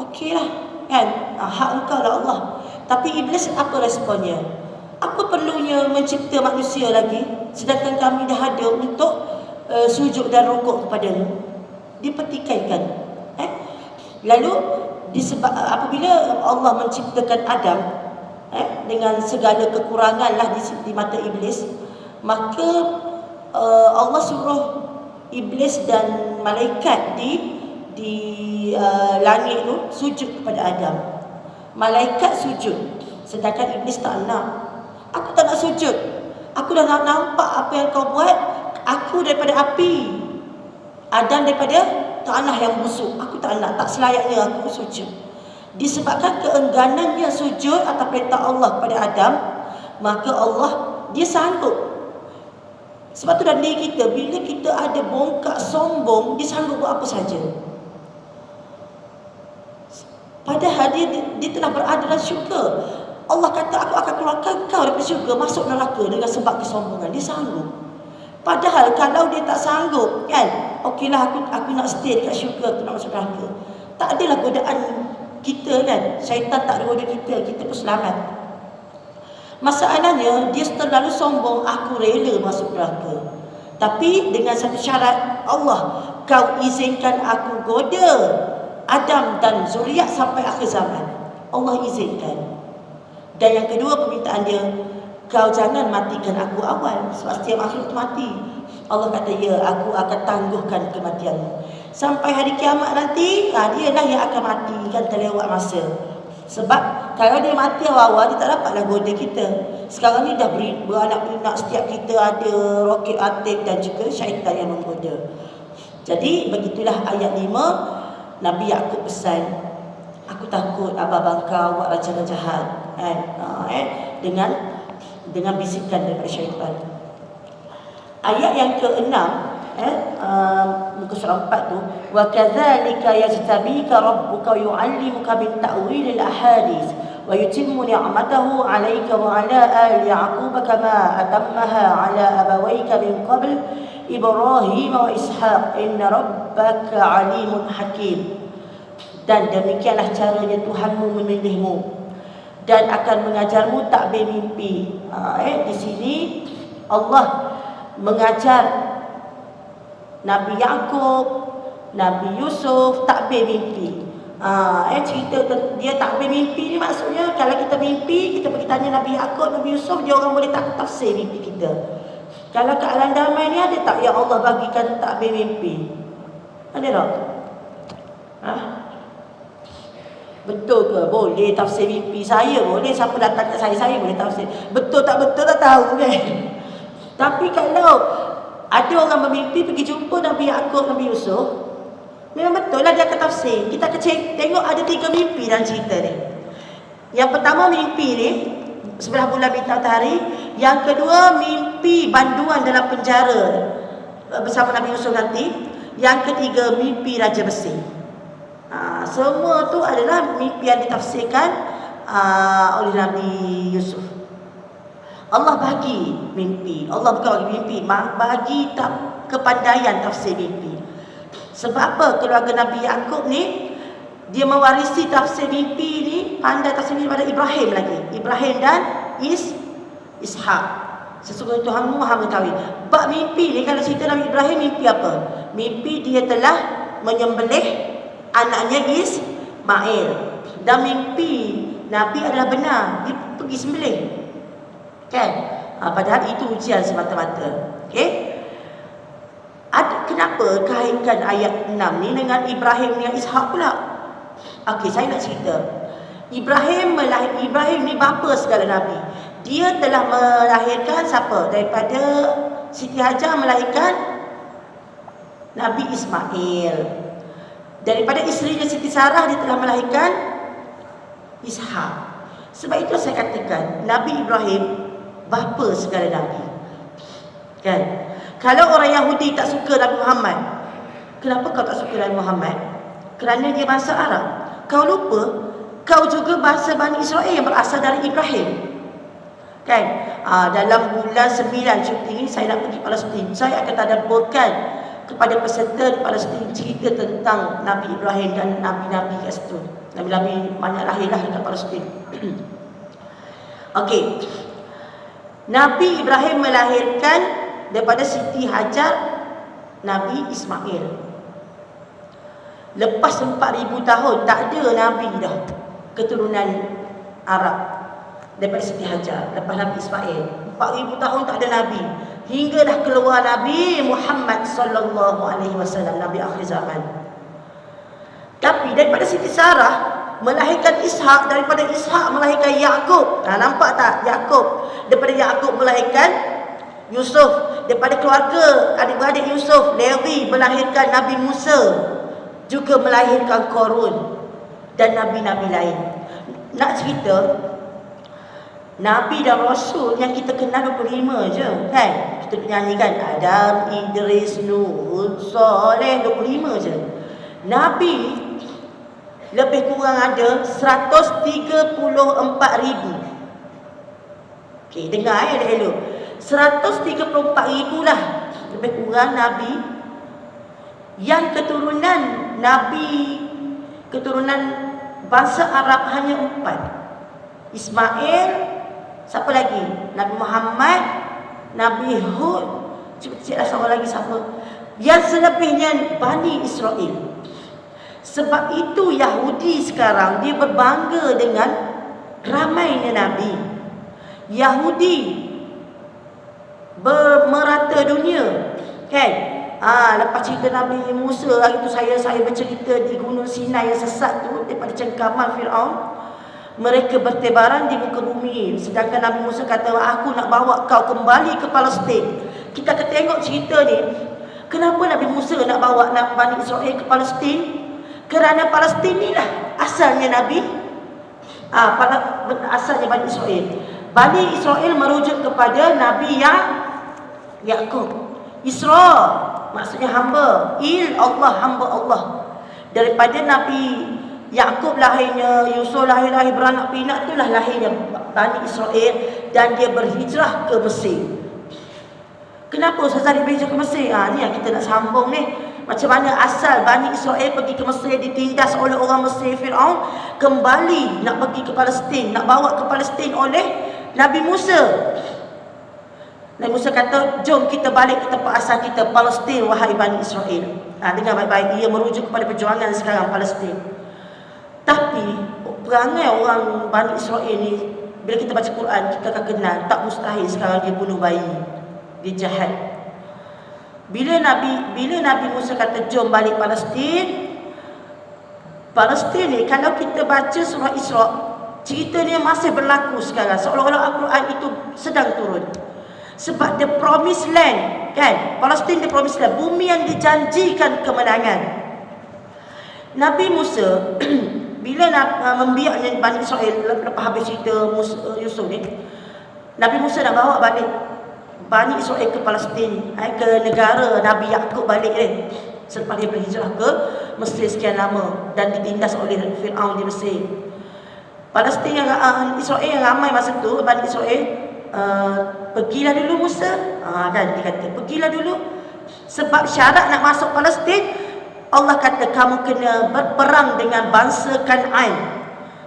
okeylah, kan, hak engkau lah Allah. Tapi iblis apa responnya? Apa perlunya mencipta manusia lagi, sedangkan kami dah ada untuk sujud dan rukuk kepada-Mu? Dipertikaikan. Lalu apabila Allah menciptakan Adam dengan segala kekurangan lah di mata iblis, maka Allah suruh iblis dan malaikat di langit tu sujud kepada Adam. Malaikat sujud, sedangkan iblis tak nak. Aku tak nak sujud. Aku dah nak nampak apa yang kau buat. Aku daripada api, Adam daripada tanah yang busuk. Aku tak nak, tak selayaknya aku sujud. Disebabkan keengganannya sujud atas perintah Allah kepada Adam, maka Allah, dia sanggup. Sebab tu dalam diri kita, bila kita ada bongkak sombong, dia sanggup buat apa saja. Padahal dia telah berada dalam syurga. Allah kata, aku akan keluarkan kau daripada syurga, masuk neraka dengan sebab kesombongan. Dia sanggup. Padahal kalau dia tak sanggup, kan, okeylah aku nak stay dekat syurga, aku nak masuk neraka. Tak adalah godaan kita, kan. Syaitan tak ada goda kita, kita pun selamat. Masalahnya dia terlalu sombong, aku rela masuk neraka. Tapi dengan satu syarat, Allah, kau izinkan aku goda Adam dan zuriat sampai akhir zaman. Allah izinkan. Dan yang kedua permintaan dia, kau jangan matikan aku awal, sebab setiap makhluk itu mati. Allah kata, ya, aku akan tangguhkan kematianmu sampai hari kiamat nanti. Dia lah yang akan mati, kan, terlewat masa. Sebab kalau dia mati awal-awal, dia tak dapatlah goda kita. Sekarang ni dah beranak pinak, setiap kita ada roket atik dan juga syaitan yang menggoda. Jadi begitulah ayat 5. Nabi Yaqub pesan, aku takut abang-abang kau buat rancangan jahat, dengan bisikan daripada syaitan. Ayat yang ke-6, muka surah 4 tu, wa kadzalika yajtabika rabbuka yu'allimuka min ta'wilil ahadits wa yutimmu ni'matahu 'alaika wa 'ala ali ya'qub kama atammaha 'ala abawayka min qabl Ibrahim wa Ishaq inna rabbaka 'alimun hakim. Dan demikianlah caranya Tuhanmu memilihmu dan akan mengajarmu takbir mimpi. Di sini Allah mengajar Nabi Yaqub, Nabi Yusuf takbir mimpi. Cerita dia takbir mimpi ni maksudnya kalau kita mimpi, kita pergi tanya Nabi Yaqub, Nabi Yusuf, dia orang boleh tafsir mimpi kita. Kalau ke alam damai ni ada tak yang Allah bagikan takbir mimpi? Ada tak? Betul ke? Boleh tafsir mimpi saya, boleh. Siapa datang kat saya boleh tafsir. Betul tak betul tak tahu, kan. Tapi kalau ada orang bermimpi pergi jumpa Nabi Yaqub, Nabi Yusuf, memang betul lah dia akan tafsir. Kita akan tengok ada 3 mimpi dalam cerita ni. Yang pertama mimpi ni sebelah bulan bintang matahari. Yang kedua mimpi banduan dalam penjara bersama Nabi Yusuf nanti. Yang ketiga mimpi Raja Mesir. Semua tu adalah mimpi yang ditafsirkan oleh Nabi Yusuf. Allah bagi mimpi. Allah bukan bagi mimpi, bagi kepandaian tafsir mimpi. Sebab apa? Keluarga Nabi Yaqub ni, dia mewarisi tafsir mimpi ni, pandai tafsir mimpi pada Ibrahim lagi. Ibrahim dan Ishaq. Sesungguhnya Tuhanmu Maha mengetahui. Bab mimpi ni, kalau cerita Nabi Ibrahim, mimpi apa? Mimpi dia telah menyembelih anaknya Ismail. Dan mimpi Nabi adalah benar, dia pergi sembelih, kan? Padahal itu ujian semata-mata. Okey. kenapa kaitkan ayat 6 ni dengan Ibrahim dengan Ishak pula? Okey, saya nak cerita. Ibrahim ni bapa segala Nabi. Dia telah melahirkan siapa? Daripada Siti Hajar melahirkan Nabi Ismail. Daripada isterinya Siti Sarah dia telah melahirkan Ishak. Sebab itu saya katakan Nabi Ibrahim bapa segala Nabi. Kan? Kalau orang Yahudi tak suka Nabi Muhammad, kenapa kau tak suka Nabi Muhammad? Kerana dia bangsa Arab. Kau lupa, kau juga bangsa Bani Israel yang berasal dari Ibrahim. Kan? Dalam bulan 9 cuti ini saya nak pergi Palestin. Saya akan tadabburkan kepada peserta di Palestin cerita tentang Nabi Ibrahim dan Nabi-Nabi kat situ. Nabi-Nabi banyak lahirlah dekat Palestin. Okey. Nabi Ibrahim melahirkan daripada Siti Hajar Nabi Ismail. Lepas 4,000 tahun tak ada Nabi dah keturunan Arab daripada Siti Hajar lepas Nabi Ismail. 4,000 tahun tak ada Nabi, hingga dah keluar Nabi Muhammad sallallahu alaihi wasallam, Nabi akhir zaman. Tapi daripada Siti Sarah melahirkan Ishak, daripada Ishak melahirkan Yakub. Nampak tak? Yakub. Daripada Yakub melahirkan Yusuf. Daripada keluarga adik-beradik Yusuf, Lewi melahirkan Nabi Musa, juga melahirkan Korun dan nabi-nabi lain. Nak cerita, Nabi dan Rasul yang kita kenal 25 je kan? Kita nyanyikan Adam, Idris, Nuh, Soleh, 25 je. Nabi lebih kurang ada 134,000. Okey, dengar ya dulu. 134,000 lah lebih kurang Nabi yang keturunan Nabi, keturunan bangsa Arab hanya 4. Ismail, siapa lagi? Nabi Muhammad, Nabi Hud, ciklah seorang lagi siapa? Yang selebihnya Bani Israel. Sebab itu Yahudi sekarang dia berbangga dengan ramainya Nabi. Yahudi merata dunia, kan? Lepas cerita Nabi Musa hari tu saya bercerita di Gunung Sinai yang sesat tu daripada cengkaman Firaun. Mereka bertebaran di muka bumi. Sedangkan Nabi Musa kata, aku nak bawa kau kembali ke Palestin. Kita akan tengok cerita ni. Kenapa Nabi Musa nak bawa Bani Israel ke Palestin? Kerana Palestin ni lah asalnya Nabi, asalnya Bani Israel. Bani Israel merujuk kepada Nabi Yakub. Isra maksudnya hamba, Allah, hamba Allah. Daripada Nabi Yakub lahirnya, Yusuf lahir beranak pinak, itulah lahirnya Bani Israel, dan dia berhijrah ke Mesir. Kenapa Ustazah dia berhijrah ke Mesir? Ni yang kita nak sambung ni. Macam mana asal Bani Israel pergi ke Mesir, ditindas oleh orang Mesir, Firaun, kembali nak pergi ke Palestin, nak bawa ke Palestin oleh Nabi Musa. Nabi Musa kata, jom kita balik ke tempat asal kita, Palestin, wahai Bani Israel. Dengar baik-baik, dia merujuk kepada perjuangan sekarang Palestin. Tapi perangai orang Bani Israel ni, bila kita baca Quran, kita akan kenal, tak mustahil sekarang dia bunuh bayi, dia jahat. Bila Nabi Musa kata jom balik Palestin, Palestin ni kalau kita baca surah Isra, cerita ni masih berlaku sekarang, seolah-olah Al-Quran itu sedang turun. Sebab the promised land, kan? Palestin the promised land, bumi yang dijanjikan kemenangan. Nabi Musa bila membiaknya Bani Israel lepas habis cerita Yusuf ni, Nabi Musa nak bawa balik Bani Israel ke Palestin, ke negara Nabi Yakub balik ni. Selepas dia berhijrah ke Mesir sekian lama dan ditindas oleh Firaun di Mesir. Palestin yang Israel yang ramai masa tu, Bani Israel, pergilah dulu Musa, kan dia kata pergilah dulu. Sebab syarat nak masuk Palestin, Allah kata kamu kena berperang dengan bangsa Kan'an.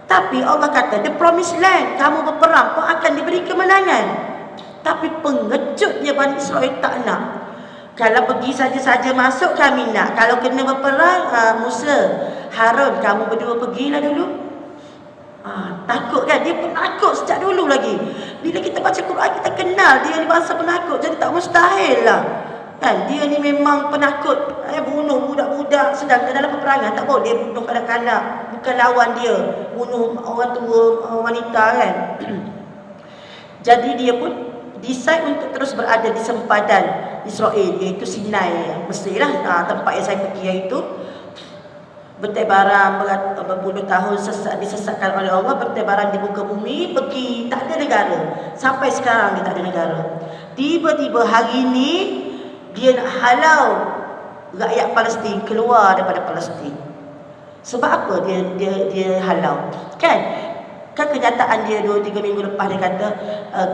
Tapi Allah kata the promised land, kamu berperang pun akan diberi kemenangan. Tapi pengejutnya Bani Israel tak nak. Kalau pergi saja-saja masuk kami nak. Kalau kena berperang, Musa, Harun, kamu berdua pergilah dulu. Takut kan? Dia penakut sejak dulu lagi. Bila kita baca Quran, kita kenal dia ni bangsa penakut. Jadi tak mustahil lah, Kan dia ni memang penakut, bunuh budak-budak, sedangkan dalam peperangan tak boleh bunuh kanak-kanak, bukan lawan dia, bunuh orang tua, wanita kan. Jadi dia pun decide untuk terus berada di sempadan Israel, iaitu Sinai, Mesir lah, tempat yang saya pergi iaitu. Bertebaran berpuluh tahun disesatkan oleh Allah, bertebaran di muka bumi, pergi, tak ada negara. Sampai sekarang dia tak ada negara. Tiba-tiba hari ini dia nak halau rakyat Palestin keluar daripada Palestin. Sebab apa dia halau? Kan kenyataan dia 2-3 minggu lepas dia kata,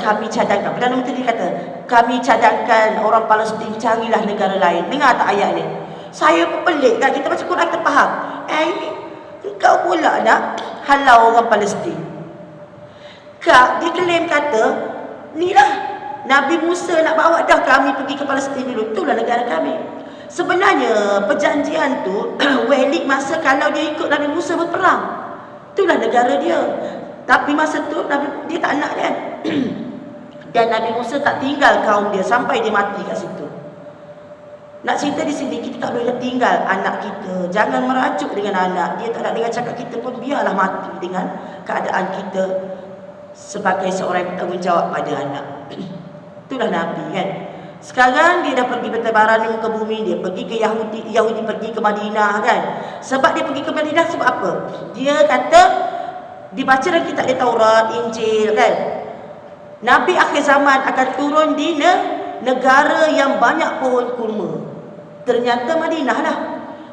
kami cadangkan, Perdana Menteri dia kata, kami cadangkan orang Palestin carilah negara lain. Dengar tak ayat ni? Saya pun pelik kan, kita baca Quran kita faham. Kau pula nak halau orang Palestin. Dia claim kata, ni lah Nabi Musa nak bawa dah kami pergi ke Palestin dulu. Itulah negara kami. Sebenarnya perjanjian tu valid masa kalau dia ikut Nabi Musa berperang. Itulah negara dia. Tapi masa tu dia tak nak kan. Dan Nabi Musa tak tinggal kaum dia sampai dia mati kat situ. Nak cerita di sini, kita tak boleh tinggal anak kita. Jangan merajuk dengan anak. Dia tak nak dengar cakap kita pun, biarlah mati dengan keadaan kita sebagai seorang yang bertanggungjawab pada anak. Itulah Nabi kan. Sekarang dia dah pergi bertebaran ke bumi, dia pergi ke Yahudi pergi ke Madinah kan. Sebab dia pergi ke Madinah sebab apa? Dia kata, dibaca dalam kitab dia Taurat, Injil kan, Nabi akhir zaman akan turun di negara yang banyak pohon kurma. Ternyata Madinah lah.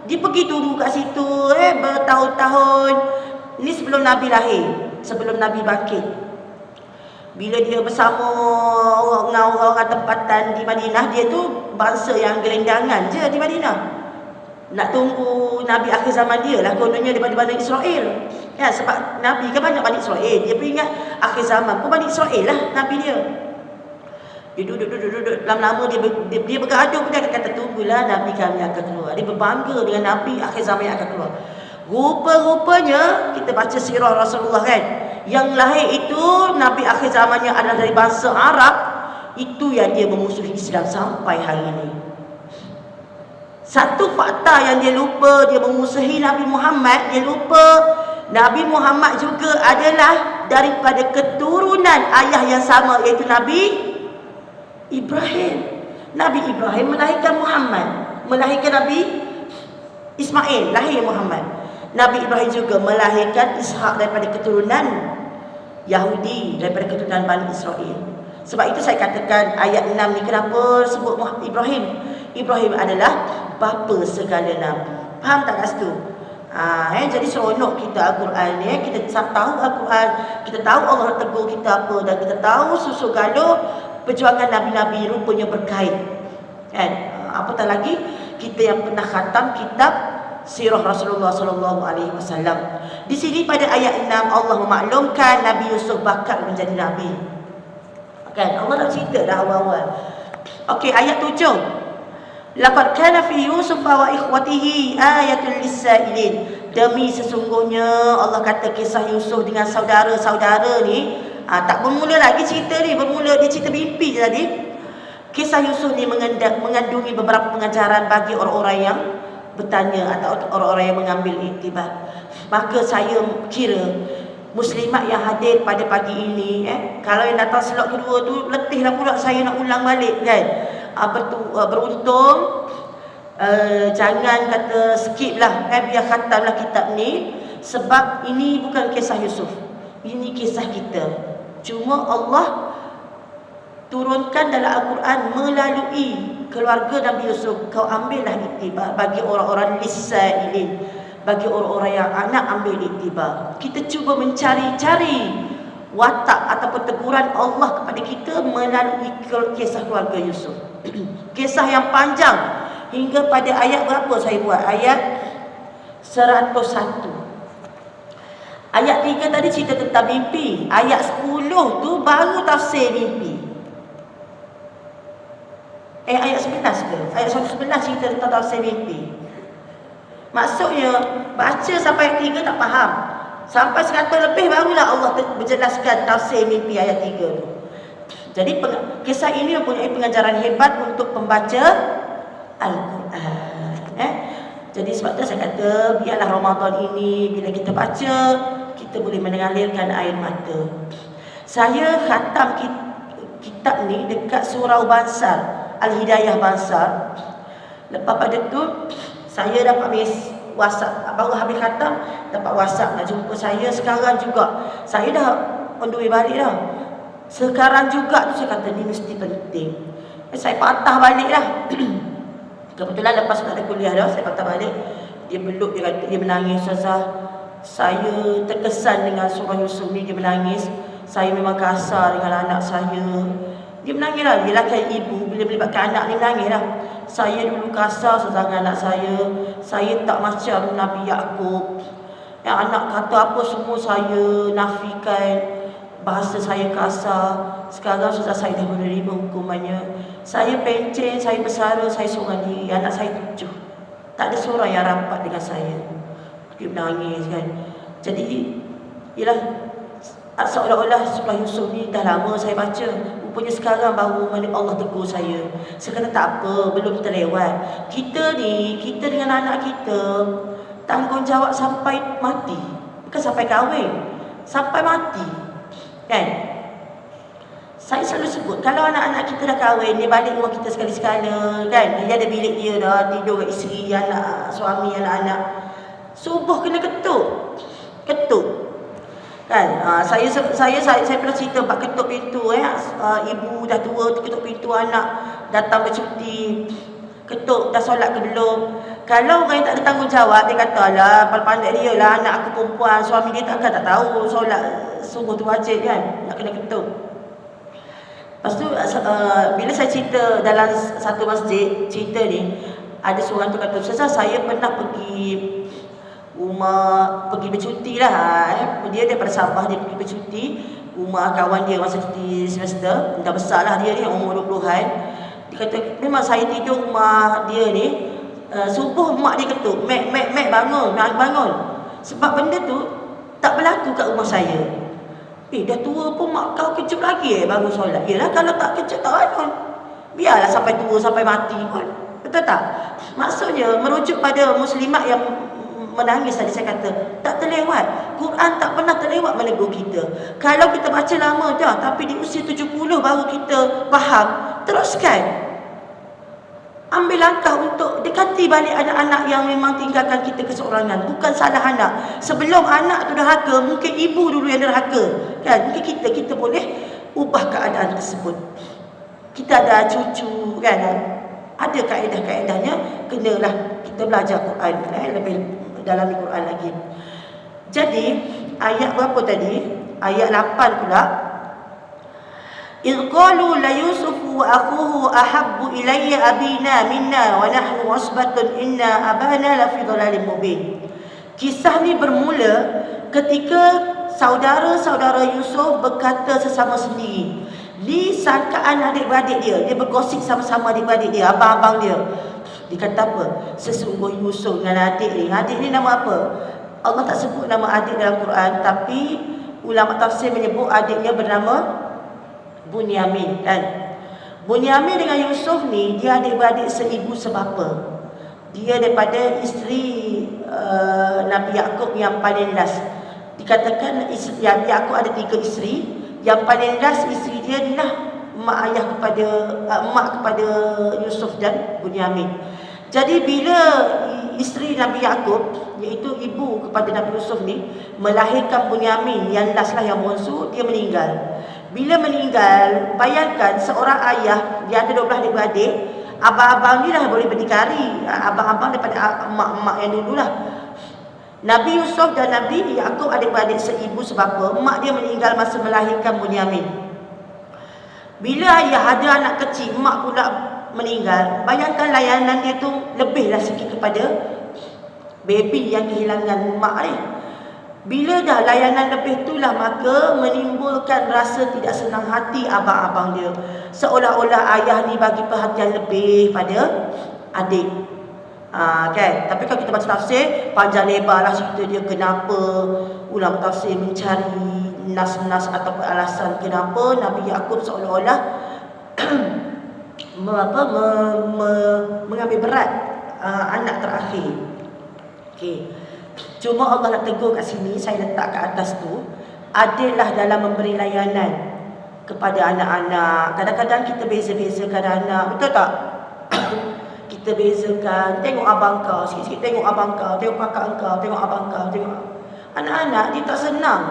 Dia pergi dulu kat situ bertahun-tahun. Ini sebelum Nabi lahir, sebelum Nabi bangkit. Bila dia bersama orang-orang tempatan di Madinah, dia tu bangsa yang gelendangan je di Madinah. Nak tunggu Nabi akhir zaman dia lah, kononnya daripada Bani Israel. Ya, sebab Nabi kan banyak Bani Israel. Dia pun ingat akhir zaman pun Bani Israel lah Nabi dia. Dia duduk lama-lama dia bergaduh pun, dia kata tunggulah Nabi kami akan keluar. Dia berbangga dengan Nabi akhir zaman yang akan keluar. Rupa-rupanya kita baca sirah Rasulullah kan, yang lahir itu Nabi akhir zamannya adalah dari bangsa Arab. Itu yang dia memusuhi Islam sampai hari ini. Satu fakta yang dia lupa, dia memusuhi Nabi Muhammad. Dia lupa Nabi Muhammad juga adalah daripada keturunan ayah yang sama, iaitu Nabi Ibrahim. Nabi Ibrahim melahirkan Muhammad, melahirkan Nabi Ismail, lahir Muhammad. Nabi Ibrahim juga melahirkan Ishak daripada keturunan Yahudi, daripada keturunan Bani Israel. Sebab itu saya katakan ayat 6 ni kenapa sebut Ibrahim? Ibrahim adalah bapa segala Nabi. Faham tak kat situ? Jadi seronok kita Al-Quran ni, kita tahu Al-Quran, kita tahu Allah tegur kita apa, dan kita tahu susu galuh perjuangan Nabi-Nabi rupanya berkait kan. Apatah lagi kita yang pernah khatam kitab sirah Rasulullah sallallahu alaihi wasallam. Di sini pada ayat 6 Allah memaklumkan Nabi Yusuf bakal menjadi nabi. Kan Allah dah cerita dah awal-awal. Okey, ayat 7. Laqad kana fi Yusuf wa ikhwatihi ayatul lisailin. Demi sesungguhnya Allah kata kisah Yusuf dengan saudara-saudara ni, tak bermula lagi cerita ni, bermula dia cerita mimpi je tadi. Kisah Yusuf ni mengandungi beberapa pengajaran bagi orang-orang yang bertanya atau orang-orang yang mengambil iktibar. Maka saya kira muslimat yang hadir pada pagi ini, kalau yang datang slot kedua tu letihlah pula saya nak ulang balik kan. Beruntung jangan kata skip lah, biar khatamlah kitab ni. Sebab ini bukan kisah Yusuf, ini kisah kita. Cuma Allah turunkan dalam Al-Quran melalui keluarga Nabi Yusuf. Kau ambillah iktibar bagi orang-orang lisailin, bagi orang-orang yang anak ambil iktibar. Kita cuba mencari-cari watak ataupun teguran Allah kepada kita melalui kisah keluarga Yusuf. Kisah yang panjang hingga pada ayat berapa saya buat? Ayat 101. Ayat 3 tadi cerita tentang mimpi. Ayat 10 tu baru tafsir mimpi. Ayat 11 ke? Ayat 11 cerita tentang tafsir mimpi. Maksudnya baca sampai ayat 3 tak faham, sampai 100 lebih barulah Allah menjelaskan tafsir mimpi ayat 3 tu. Jadi kisah ini mempunyai pengajaran hebat untuk pembaca Al-Quran. Jadi sebab tu saya kata biarlah Ramadan ini bila kita baca, kita boleh mengalirkan air mata. Saya khatam kitab ni dekat surau Bansar, Al-Hidayah Bansar. Lepas pada tu saya dapat WhatsApp, baru habis khatam dapat WhatsApp nak jumpa saya sekarang juga. Saya dah on the way balik dah. Sekarang juga tu saya kata ni mesti penting. Saya patah balik lah. Kebetulan lepas tak ada kuliah dah, saya patah balik. Dia peluk, dia kata, dia menangis. Ustazah, saya terkesan dengan surah Yusuf ni, dia menangis. Saya memang kasar dengan anak saya. Dia menangis lah, dia lah kayak ibu. Bila melibatkan anak ni menangis lah. Saya dulu kasar Ustazah dengan anak saya. Saya tak macam Nabi Yaakob. Yang anak kata apa semua saya nafikan. Bahasa saya kasar. Sekarang sudah saya dah menerima hukumannya. Saya pencen, saya bersara, saya seorang diri. Anak saya 7. Tak ada seorang yang rapat dengan saya. Dia menangis kan. Jadi ialah seolah-olah surah Yusuf ni dah lama saya baca. Rupanya sekarang baru Allah tegur saya. Saya kata tak apa, belum terlewat. Kita ni, kita dengan anak kita tanggungjawab sampai mati. Bukan sampai kahwin, sampai mati. Kan? Saya selalu sebut, kalau anak-anak kita dah kahwin, dia balik rumah kita sekali-sekala, kan? Dia ada bilik dia dah, tidur dengan isteri, anak, suami, anak-anak. Subuh kena ketuk. Ketuk. Kan? Saya pernah cerita bab ketuk pintu. Ibu dah tua, ketuk pintu anak, datang bercuti. Ketuk, dah solat ke belum? Kalau orang yang tak ada tanggungjawab, dia kata, alah, pandai dia lah, anak aku perempuan, suami dia tak tahu solat subuh tu wajib kan? Nak kena ketuk. Lepas tu bila saya cerita dalam satu masjid, cerita ni, ada seorang tu kata, Ustazah, saya pernah pergi bercuti lah. Dia daripada Sabah, dia pergi bercuti rumah kawan dia masa cuti semester. Dah besar lah dia ni, umur 20-an. Dia kata, memang saya tidur rumah dia ni, subuh mak dia ketuk, Mek bangun. Sebab benda tu tak berlaku kat rumah saya. Dah tua pun mak kau kejut lagi baru solat. Yelah, kalau tak kejut tak bangun. Biarlah sampai tua, sampai mati pun. Betul tak? Maksudnya merujuk pada muslimat yang menangis tadi saya kata, tak terlewat. Quran tak pernah terlewat menegur kita. Kalau kita baca lama dah, tapi di usia 70 baru kita faham, teruskan. Ambil langkah untuk dekati balik anak-anak yang memang tinggalkan kita keseorangan. Bukan salah anak. Sebelum anak tu derhaka, mungkin ibu dulu yang derhaka. Kan? Mungkin kita boleh ubah keadaan tersebut. Kita ada cucu, kan? Ada kaedah-kaedahnya. Kenalah kita belajar Quran, lebih dalam Quran lagi. Jadi, ayat berapa tadi? Ayat 8 pula. إذ قالوا ليوسف وأخوه أحب إلي أبينا منا ونحن عصبة إنا أبانا لفي ضلال مبين. Kisah ni bermula ketika saudara-saudara Yusuf berkata sesama sendiri. Di sangkaan adik-beradik dia bergosip sama-sama adik-beradik dia, abang-abang dia. Dia kata apa? Sesungguh Yusuf dengan adik ni nama apa? Allah tak sebut nama adik dalam Quran, tapi ulama tafsir menyebut adiknya bernama Bunyamin, kan? Bunyamin dengan Yusuf ni, dia adik-beradik seibu sebapa. Dia daripada isteri Nabi Yaakob yang paling last. Dikatakan Yaakob ada 3 isteri. Yang paling last isteri dia adalah mak kepada Yusuf dan Bunyamin. Jadi bila isteri Nabi Yaakob, iaitu ibu kepada Nabi Yusuf ni, melahirkan Bunyamin yang last lah, yang bongsu, dia meninggal. Bila meninggal, bayangkan seorang ayah, dia ada 12 adik-beradik, abang-abang ni dah boleh berdikari, abang-abang daripada mak-mak yang dululah. Nabi Yusuf dan Nabi Yaakob adik-beradik seibu sebapa. Mak dia meninggal masa melahirkan Bunyamin. Bila ayah ada anak kecil, mak pula meninggal, bayangkan layanan dia tu lebihlah sikit kepada baby yang kehilangan mak ni. Bila dah layanan lebih itulah, maka menimbulkan rasa tidak senang hati abang-abang dia. Seolah-olah ayah ni bagi perhatian lebih pada adik. Kan? Tapi kalau kita baca tafsir, panjang lebar lah cerita dia kenapa. Ulama tafsir mencari nas-nas ataupun alasan kenapa Nabi Yaakob seolah-olah mengambil berat anak terakhir. Okey. Cuma Allah nak tegur kat sini, saya letak kat atas tu, adillah dalam memberi layanan kepada anak-anak. Kadang-kadang kita beza-bezakan anak, betul tak? Kita bezakan, tengok abang kau, sikit-sikit tengok abang kau, tengok kakak kau, tengok abang kau, tengok. Anak-anak dia tak senang.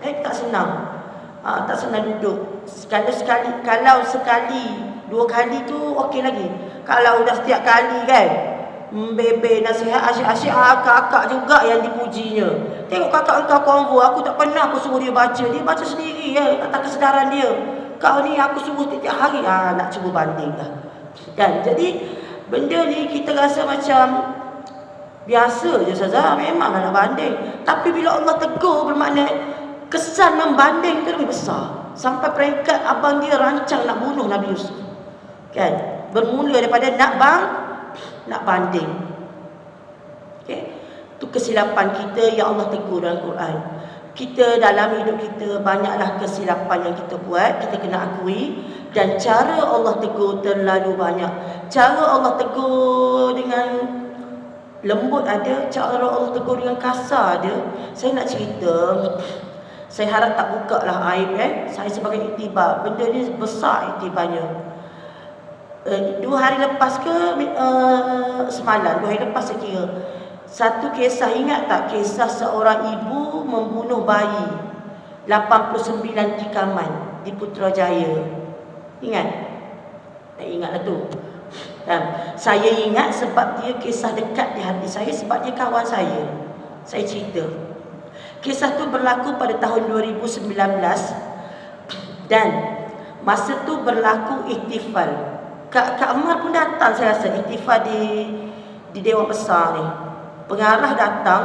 Tak senang. Tak senang duduk. Kalau sekali, 2 kali tu okey lagi. Kalau dah setiap kali kan, bebe nasihat asyik-asyik, kakak juga yang dipujinya. Tengok kakak engkau konvo, aku tak pernah aku suruh dia baca sendiri ya, atas kesedaran dia. Kau ni aku suruh setiap hari, nak cuba banding dah. Kan? Jadi benda ni kita rasa macam biasa je saja, memanglah nak banding. Tapi bila Allah tegur, bermakna kesan membanding tu lebih besar. Sampai peringkat abang dia rancang nak bunuh Nabi Yusuf. Kan? Bermula daripada nak banding. Okey. Itu kesilapan kita yang Allah tegur dalam Quran. Kita dalam hidup kita banyaklah kesilapan yang kita buat, kita kena akui. Dan cara Allah tegur terlalu banyak. Cara Allah tegur dengan lembut ada, cara Allah tegur dengan kasar ada. Saya nak cerita, saya harap tak buka lah aib saya sebagai iktibar. Benda ni besar iktibarnya. 2 hari lepas ke semalam, 2 hari lepas saya kira, satu kisah, ingat tak kisah seorang ibu membunuh bayi 89 tikaman di Putrajaya? Ingat? Tak ingat lah tu. Saya ingat sebab dia kisah dekat di hati saya, sebab dia kawan saya. Saya cerita. Kisah tu berlaku pada tahun 2019 dan masa tu berlaku ihtifal. Kak Amar pun datang, saya rasa ihtifal di Dewan Besar ni. Pengarah datang,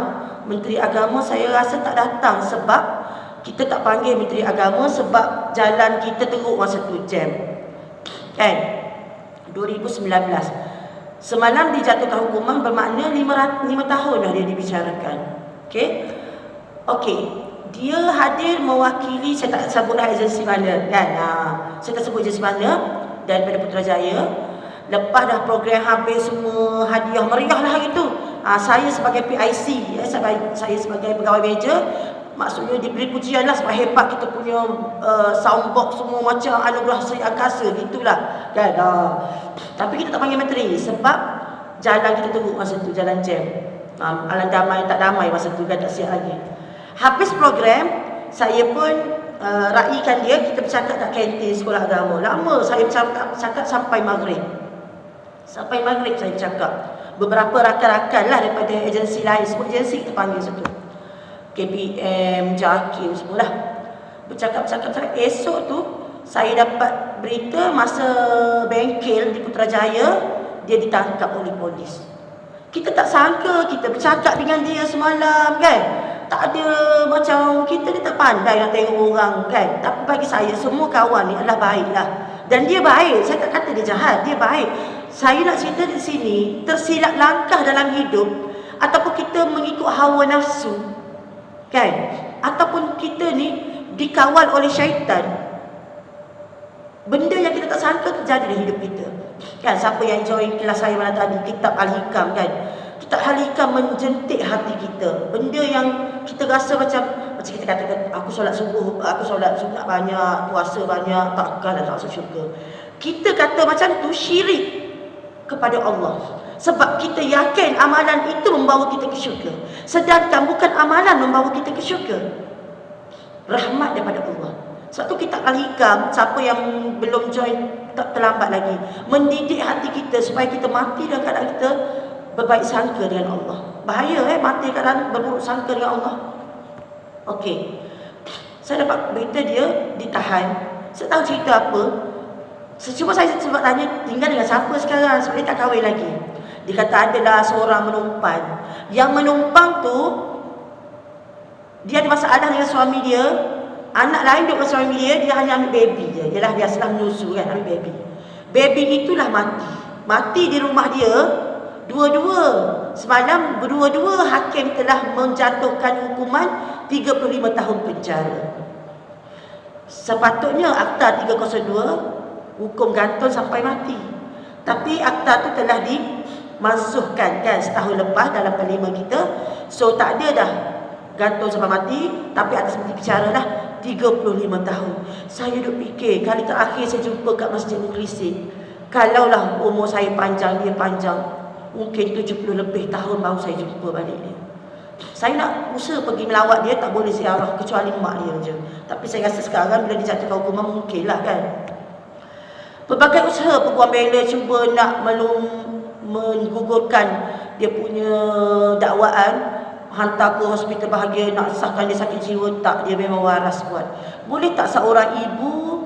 Menteri Agama saya rasa tak datang sebab kita tak panggil Menteri Agama sebab jalan kita teruk masa tu jam. Kan? 2019. Semalam dijatuhkan hukuman, bermakna 5 tahun dah dia dibicarakan. Okey. Dia hadir mewakili, saya tak sebutlah agensi mana kan. Saya tak sebut agensi mana, daripada Putrajaya. Lepas dah program habis semua, hadiah meriah lah hari tu. Saya sebagai PIC, saya sebagai pegawai meja, maksudnya diberi pujian lah sebab hebat kita punya soundbox semua macam anugerah Seri Angkasa gitulah kan. Tapi kita tak panggil menteri sebab jalan kita teruk masa tu, jalan jam. Alam damai tak damai masa tu kan, tak siap lagi. Habis program, saya pun raikan dia, kita bercakap kat kantin sekolah agama. Lama saya bercakap sampai maghrib. Sampai maghrib saya bercakap. Beberapa rakan-rakan lah daripada agensi lain, semua agensi kita panggil satu. KPM, JAKIM, semualah. Bercakap-cakap. Esok tu saya dapat berita masa bengkel di Putrajaya dia ditangkap oleh polis. Kita tak sangka, kita bercakap dengan dia semalam kan. Tak ada macam kita ni tak pandai nak tengok orang kan. Tapi bagi saya semua kawan ni adalah baiklah. Dan dia baik, saya tak kata dia jahat, dia baik. Saya nak cerita di sini, tersilap langkah dalam hidup ataupun kita mengikut hawa nafsu kan, ataupun kita ni dikawal oleh syaitan. Benda yang kita tak sangka terjadi dalam hidup kita. Kan, siapa yang join kelas saya malam tadi, kitab Al-Hikam kan. Kitab Al-Hikam menjentik hati kita. Benda yang kita rasa macam kita kata, aku solat subuh, aku solat sunat banyak, puasa banyak, takkanlah tak masuk syurga. Kita kata macam tu syirik kepada Allah. Sebab kita yakin amalan itu membawa kita ke syurga. Sedangkan bukan amalan membawa kita ke syurga. Rahmat daripada Allah. Sebab tu kitab Al-Hikam, siapa yang belum join tak terlambat lagi, mendidik hati kita supaya kita mati dalam keadaan kita berbaik sangka dengan Allah. Bahaya mati keadaan berburuk sangka dengan Allah. Okey. Saya dapat berita dia ditahan. Saya tahu cerita apa. Cuma saya sebab tanya tinggal dengan siapa sekarang, sebab dia tak kahwin lagi. Dia kata adalah seorang menumpang. Yang menumpang tu dia ada masalah dengan suami dia. Anak lain duduk dengan suami dia, dia hanya ambil baby je. Yalah biasalah menyusu kan, ambil baby. Baby itulah mati. Mati di rumah dia. Dua-dua. Semalam berdua-dua hakim telah menjatuhkan hukuman 35 tahun penjara. Sepatutnya Akta 302 hukum gantung sampai mati. Tapi akta tu telah dimansuhkan kan setahun lepas dalam parlimen kita. So tak ada dah gantung sampai mati, tapi atas bukti perkara dah 35 tahun. Saya duk fikir, kali terakhir saya jumpa kat Masjid Mukrisin, kalaulah umur saya panjang, dia panjang, mungkin 70 lebih tahun baru saya jumpa balik dia. Saya nak usaha pergi melawat dia, tak boleh ziarah kecuali mak dia je. Tapi saya rasa sekarang bila dijatuhkan hukuman mungkinlah kan. Pelbagai usaha peguam bela cuba nak menggugurkan dia punya dakwaan, hantar ke hospital bahagia, nak sahkan dia sakit jiwa. Tak, dia memang waras buat. Boleh tak seorang ibu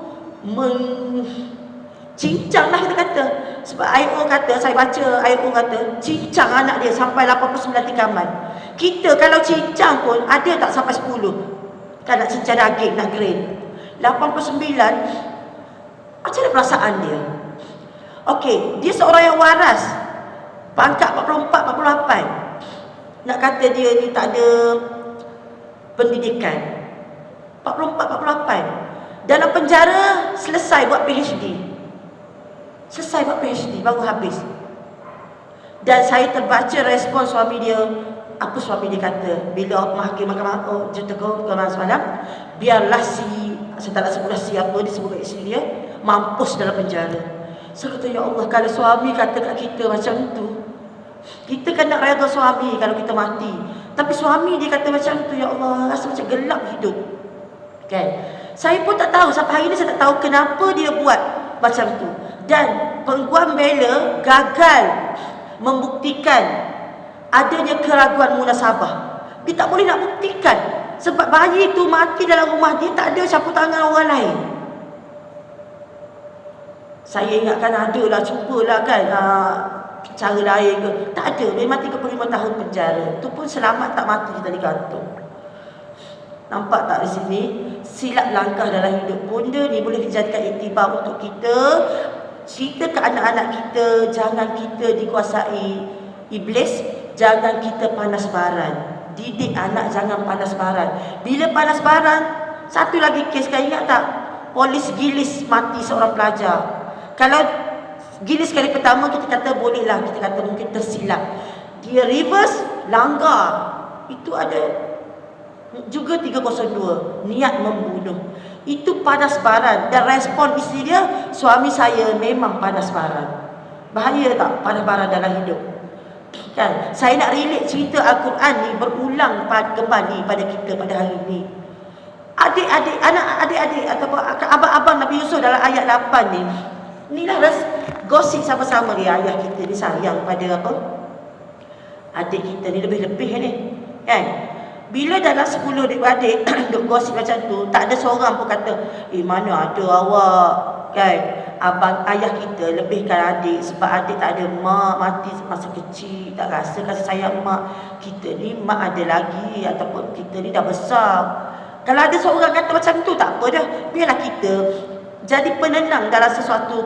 cincang lah kita kata. Sebab IO kata, saya baca IO kata, cincang anak dia sampai 89 tikaman. Kita kalau cincang pun ada tak sampai 10. Kan nak cincang daging, nak grade 89. Macam mana perasaan dia? Okey, dia seorang yang waras, pangkat 44, 48. Nak kata dia ni tak ada pendidikan. 44, 48. Dalam penjara selesai buat PhD. Selesai buat PhD baru habis. Dan saya terbaca respon suami dia. Apa suami dia kata bila mahkamah Jutawan semalam, biarlah saya tak nak sebutlah siapa, disebut kat isteri dia, mampus dalam penjara. Saya kata, ya Allah, kalau suami kata kat kita macam tu, kita kan nak redha suami kalau kita mati. Tapi suami dia kata macam tu, ya Allah, rasa macam gelap hidup. Kan? Saya pun tak tahu, sampai hari ni saya tak tahu kenapa dia buat macam tu. Dan peguam bela gagal membuktikan adanya keraguan munasabah. Dia tak boleh nak buktikan. Sebab bayi itu mati dalam rumah dia, tak ada campur tangan orang lain. Saya ingatkan ada lah, cubalah kan cara lain ke. Tak ada, memang 35 tahun penjara. Itu pun selamat tak mati kita digantung. Nampak tak di sini? Silap langkah dalam hidup. Benda ni boleh dijadikan iktibar untuk kita. Cerita ke anak-anak kita, jangan kita dikuasai iblis. Jangan kita panas baran. Didik anak jangan panas baran. Bila panas baran, satu lagi kes, kan ingat tak? Polis gilis mati seorang pelajar. Kalau gilis kali pertama kita kata bolehlah, kita kata mungkin tersilap. Dia reverse, langgar. Itu ada juga 302, niat membunuh. Itu panas baran. Dan respon isteri dia, suami saya memang panas baran. Bahaya tak panas baran dalam hidup? Kan? Saya nak relate cerita Al-Quran ni berulang kembali pada kita pada hari ini. Adik-adik, adik-adik ataupun abang-abang Nabi Yusuf dalam ayat 8 ni. Inilah gosip sama-sama dia. Ayah kita ni sayang pada apa? Adik kita ni lebih-lebih ni. Kan? Bila dalam 10 adik-adik duk gosip macam tu, tak ada seorang pun kata, mana ada awak, kan? Abang ayah kita lebihkan adik sebab adik tak ada mak, mati masa kecil, tak rasa kasih sayang mak. Kita ni mak ada lagi, ataupun kita ni dah besar. Kalau ada seorang kata macam tu, tak apa dah, biarlah kita jadi penenang dalam sesuatu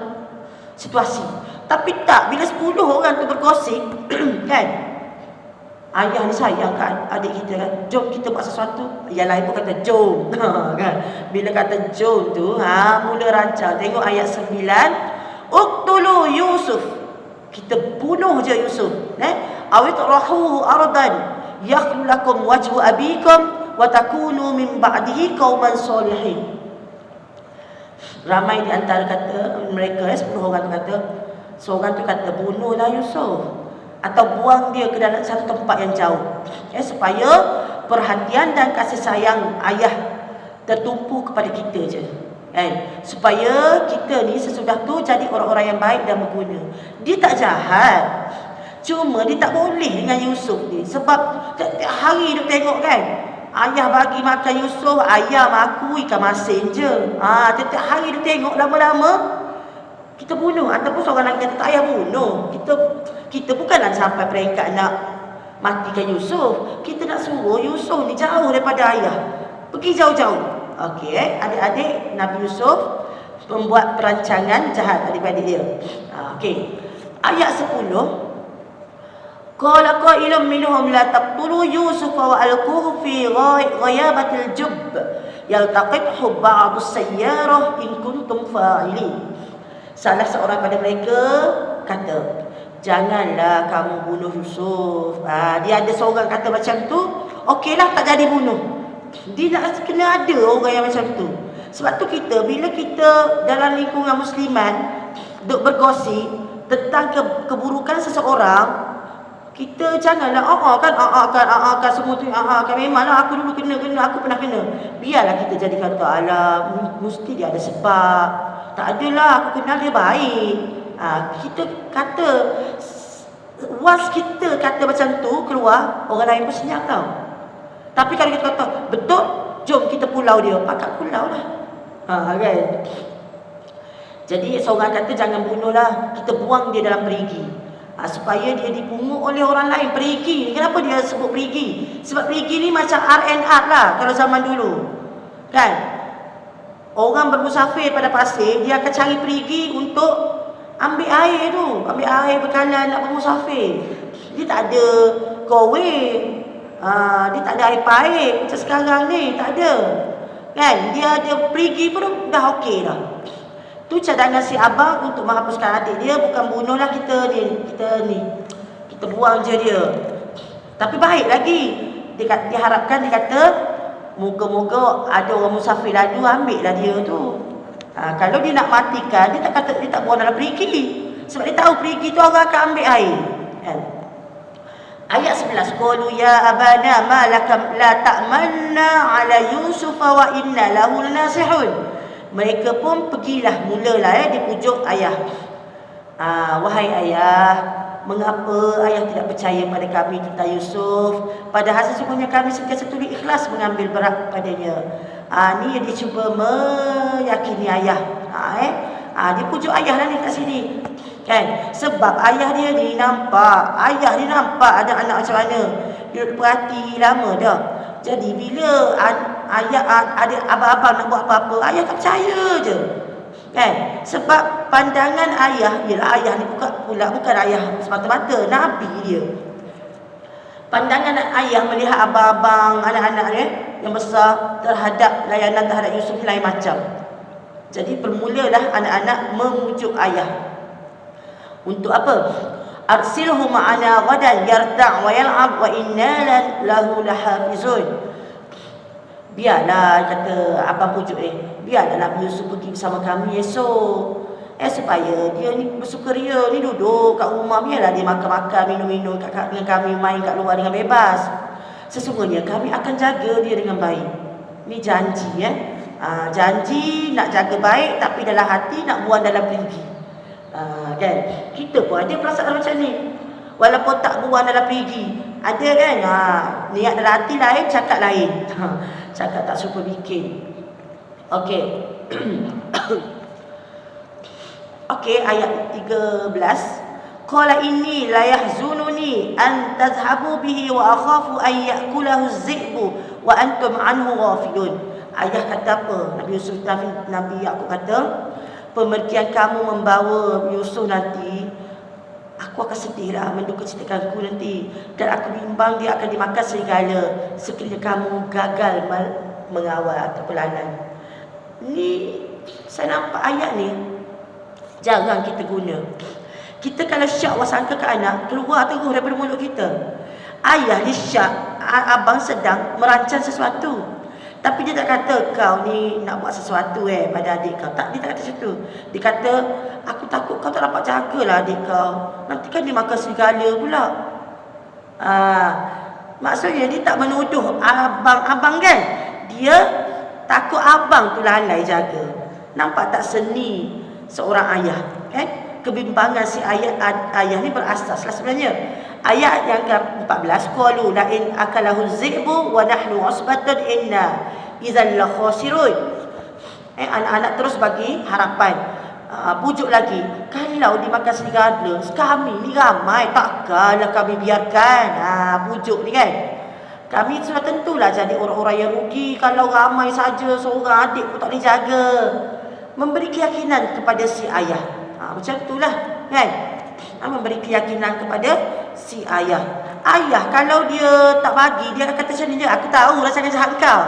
situasi. Tapi tak, bila 10 orang tu bergosip kan, ayah ni sayang kan adik kita kan, jom kita buat sesuatu. Yang lain pun kata jom kan. Bila kata jom tu, mula rancang. Tengok ayat 9. Uqtulu Yusuf, kita bunuh je Yusuf. Awit rahu ardan yakhlu lakum wajhu abikum wa takunu min ba'dihi qauman solihin. Ramai di antara kata mereka, 10 orang tu kata, seorang tu kata bunuhlah Yusuf atau buang dia ke dalam satu tempat yang jauh, supaya perhatian dan kasih sayang ayah tertumpu kepada kita je, supaya kita ni sesudah tu jadi orang-orang yang baik dan berguna. Dia tak jahat, cuma dia tak boleh dengan Yusuf ni. Sebab tiap hari dia tengok kan, ayah bagi makan Yusuf, ayam aku ikan masin je. Tiap hari dia tengok, lama-lama kita bunuh. Ataupun seorang lagi kata tak payah bunuh. Kita bukanlah sampai peringkat nak matikan Yusuf. Kita nak suruh Yusuf ni jauh daripada ayah, pergi jauh-jauh. Okey, adik-adik Nabi Yusuf membuat perancangan jahat adik-adik dia. Okey, ayat 10. Qala qailun minhum la taqtulu Yusuf wa alquhu fi ghayabatil jubb yaltaqithu ba'du as-sayyarah in kuntum fa'ilin. Salah seorang pada mereka kata, janganlah kamu bunuh Yusuf. Dia ada seorang kata macam tu, okeylah tak jadi bunuh. Dia nak kena ada orang yang macam tu. Sebab tu kita, bila kita dalam lingkungan muslimat duk bergosip tentang keburukan seseorang, kita janganlah kan semua tu kan, memanglah aku dulu kena, aku pernah kena. Biarlah kita jadi kata, alah mesti dia ada sebab. Tak adalah, aku kenal dia baik. Kita kata, once kita kata macam tu keluar, orang lain pun senyap tau. Tapi kalau kita kata, betul, jom kita pulau dia, akak pulau lah. Kan? Jadi seorang kata jangan bunuhlah, kita buang dia dalam perigi. Supaya dia dipungut oleh orang lain. Perigi, kenapa dia sebut perigi? Sebab perigi ni macam R&R lah kalau zaman dulu, kan? Orang bermusafir pada pasir, dia akan cari perigi untuk ambil air tu, ambil air bekalan nak bermusafir. Dia tak ada kowe, dia tak ada air paip macam sekarang ni, tak ada, kan? Dia ada perigi pun dah okey dah. Tu cadangan si abang untuk menghapuskan adik dia, bukan bunuhlah kita buang je dia. Tapi baik lagi, diharapkan, dia kata, moga-moga ada orang musafir lalu ambil lah dia tu. Kalau dia nak matikan, dia tak kata, dia tak buang dalam perigi. Sebab dia tahu perigi tu orang akan ambil air, kan? Ayat 11, qalu ya abana ma lakam la ta'manna ala Yusuf wa inna lahu lanasihun. Mereka pun pergilah, mulalah di pujuk ayah. Wahai ayah, mengapa ayah tidak percaya pada kami tentang Yusuf, padahal sesungguhnya kami sentiasa tuli ikhlas mengambil berat padanya. Ni dia cuba meyakini ayah. Dia pujuk ayah lah ni kat sini, kan? Sebab ayah dia ni nampak ada anak macam mana, dia perhati lama dah. Jadi bila ayah ada abang-abang nak buat apa-apa, ayah tak percaya je, kan? Sebab pandangan ayah, ialah ayah ni bukan ayah semata-mata, nabi dia. Pandangan ayah melihat abang-abang, anak-anak dia yang besar terhadap layanan terhadap Yusuf ni lain macam. Jadi bermulalah anak-anak memujuk ayah. Untuk apa? Arsilhu ma'ana ghadan yarta' wa yal'ab wa inna lahu lahafizun. Biarlah, kata abang pujuk biarlah Nabi Yusuf pergi bersama kami esok. Supaya dia ni bersukaria, ni duduk kat rumah, biarlah dia makan-makan, minum-minum dengan kami, main kat luar dengan bebas. Sesungguhnya kami akan jaga dia dengan baik. Ni janji, janji nak jaga baik, tapi dalam hati nak buang dalam perigi. Kan? Kita pun ada perasaan macam ni, walaupun tak buang dalam perigi, ada kan? Niat dalam hati lain, cakap lain. Cakap tak suka bikin. Okey. Okey, ayat 13. Qala inni la yahzununi an tadhhabu bihi wa akhafu an ya'kulahu az-zi'bu wa antum anhu ghafilun. Ayah kata apa? Nabi Yusuf, Nabi Yaqub kata, pemergian kamu membawa Yusuf nanti, aku akan sedihlah, menduka citakanku nanti, dan aku bimbang dia akan dimakan serigala sekiranya kamu gagal mengawal atau pelanan. Ni saya nampak ayat ni jarang kita guna. Kita kalau syak wasangka ke anak, keluar terus daripada mulut kita. Ayah ni syak, abang sedang merancang sesuatu, tapi dia tak kata kau ni nak buat sesuatu pada adik kau. Tak, dia tak kata macam tu. Dia kata, aku takut kau tak dapat jagalah adik kau, nanti kan dia makan serigala pula. Maksudnya dia tak menuduh abang kan, dia takut abang tu lalai jaga. Nampak tak seni seorang ayah, kan? Kebimbangan si ayah ni berasaslah sebenarnya. Ayat yang ke-14, qalu la in akalahu zi'bu wa nahnu usbatun inna idzal la khasirun. Anak-anak terus bagi harapan. Pujuk lagi, kalau dimakan serigala, kami ni ramai, takkanlah kami biarkan. Pujuk ni kan, kami sudah tentulah jadi orang-orang yang rugi kalau ramai saja, seorang adik pun tak boleh jaga. Memberi keyakinan kepada si ayah. Macam itulah, kan? Memberi keyakinan kepada si ayah. Ayah kalau dia tak bagi, dia akan kata macam ni je, aku tahu rasanya jahat kau,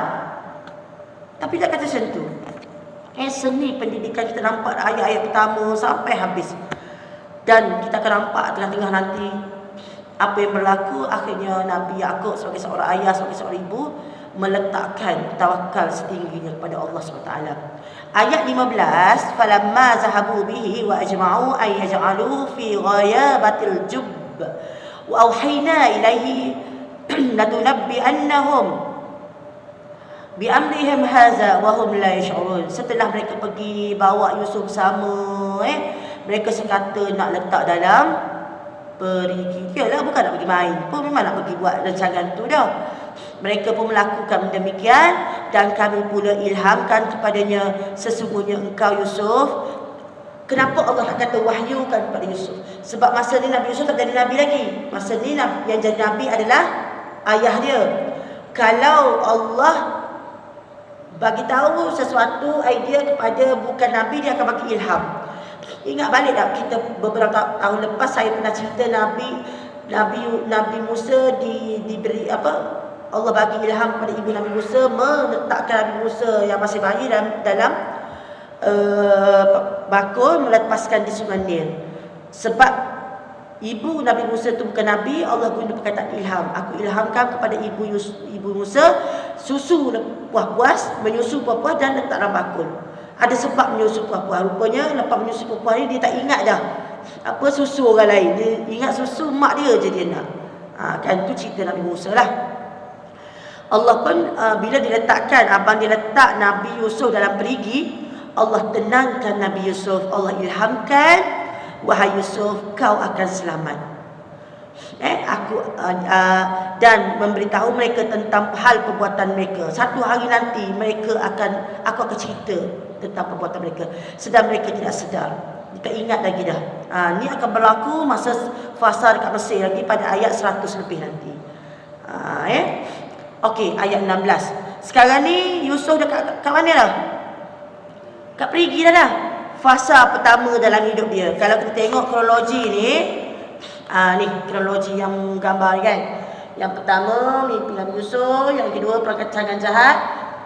tapi tak kata macam tu. Seni pendidikan kita nampak ayat-ayat pertama sampai habis. Dan kita akan nampak tengah-tengah nanti apa yang berlaku. Akhirnya Nabi Yaqub sebagai seorang ayah, sebagai seorang ibu, meletakkan tawakal setingginya kepada Allah SWT. Ayat 15, falamma zahabu bihi wa ajma'u ay yaj'aluhu fi ghayabatil jubb wa auhayna ilaihi latunabbi'annahum bi'amrihim hadza wa hum la yash'urun. Setelah mereka pergi bawa Yusuf bersama, mereka sekata nak letak dalam perigi. Yalah, bukan nak pergi main pun, memang nak pergi buat rancangan tu dah. Mereka pun melakukan demikian, dan kami pula ilhamkan kepadanya, sesungguhnya engkau Yusuf. Kenapa Allah tak kata wahyukan kepada Yusuf? Sebab masa ni Nabi Yusuf tak jadi Nabi lagi. Masa ni yang jadi Nabi adalah ayah dia. Kalau Allah bagi tahu sesuatu idea kepada bukan Nabi, dia akan bagi ilham. Ingat balik tak, kita beberapa tahun lepas saya pernah cerita Nabi Musa diberi apa? Allah bagi ilham kepada ibu Nabi Musa meletakkan Nabi Musa yang masih bayi dalam bakul, melepaskan di sungai Nil. Sebab ibu Nabi Musa itu bukan Nabi, Allah guna perkataan ilham. Aku ilhamkan kepada ibu Musa susu puas-puas, menyusu puas-puas dan letak dalam bakul. Ada sebab menyusu puas-puas. Rupanya lepas menyusu puas-puas ni, dia tak ingat dah apa susu orang lain. Dia ingat susu mak dia je dia nak. Kan tu cerita Nabi Musa lah. Allah pun bila diletakkan, abang dia letak Nabi Yusuf dalam perigi, Allah tenangkan Nabi Yusuf. Allah ilhamkan, wahai Yusuf, kau akan selamat. Dan memberitahu mereka tentang hal perbuatan mereka. Satu hari nanti aku akan cerita tentang perbuatan mereka, sedang mereka tidak sedar. Dia tak ingat lagi dah. Ni akan berlaku masa fasa dekat Mesir lagi, pada ayat 100 lebih nanti. Okey, ayat 16. Sekarang ni Yusuf kat mana dah? Kat perigi dah. Fasa pertama dalam hidup dia. Kalau kita tengok kronologi ni, ni kronologi yang gambar kan. Yang pertama mimpi Nabi Yusuf, yang kedua perancangan jahat.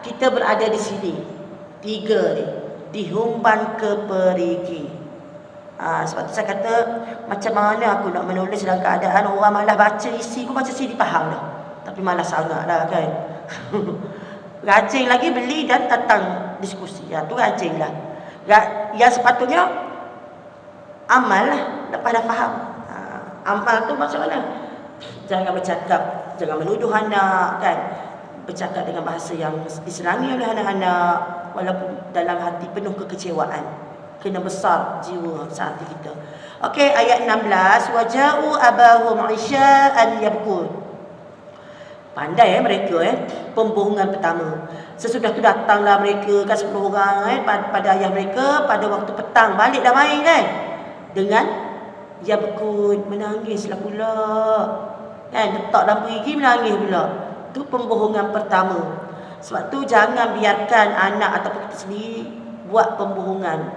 Kita berada di sini. 3 ni, dihumban ke perigi. Sebab tu saya kata, macam mana aku nak menulis dalam keadaan orang malas baca isi, aku baca sini faham dah. Tapi malas sangat lah kan. Rajin lagi beli dan datang diskusi. Tu rajin lah. Yang sepatutnya amal lah, lepas dah faham. Amal tu macam mana? Jangan bercakap, jangan menuduh anak kan. Bercakap dengan bahasa yang disenangi oleh anak-anak, walaupun dalam hati penuh kekecewaan. Kena besar jiwa hati kita. Okey, ayat 16, waja'u abahum 'isya'an yabkun. Pandai mereka pembohongan pertama. Sesudah tu datanglah mereka kan 10 orang pada ayah mereka pada waktu petang, balik dah main kan, dengan yabkun, menangislah pula kan, letak dalam perigi menangis pula. Tu pembohongan pertama. Sebab tu jangan biarkan anak ataupun kita sendiri buat pembohongan,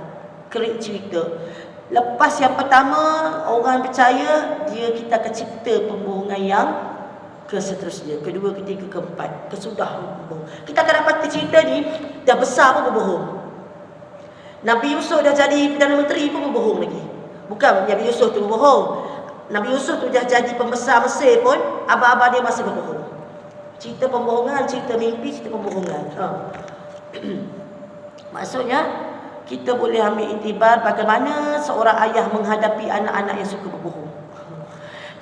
kerik cerita. Lepas yang pertama orang percaya, kita akan cipta pembohongan yang seterusnya, kedua, ketiga, keempat, kesudah berbohong. Kita akan dapat cerita ni dah besar pun berbohong. Nabi Yusuf dah jadi Perdana Menteri pun berbohong lagi. Bukan Nabi Yusuf tu berbohong, Nabi Yusuf tu dah jadi pembesar Mesir pun, abang-abang dia masih berbohong. Cerita pembohongan, cerita mimpi, cerita pembohongan. Maksudnya kita boleh ambil iktibar bagaimana seorang ayah menghadapi anak-anak yang suka berbohong.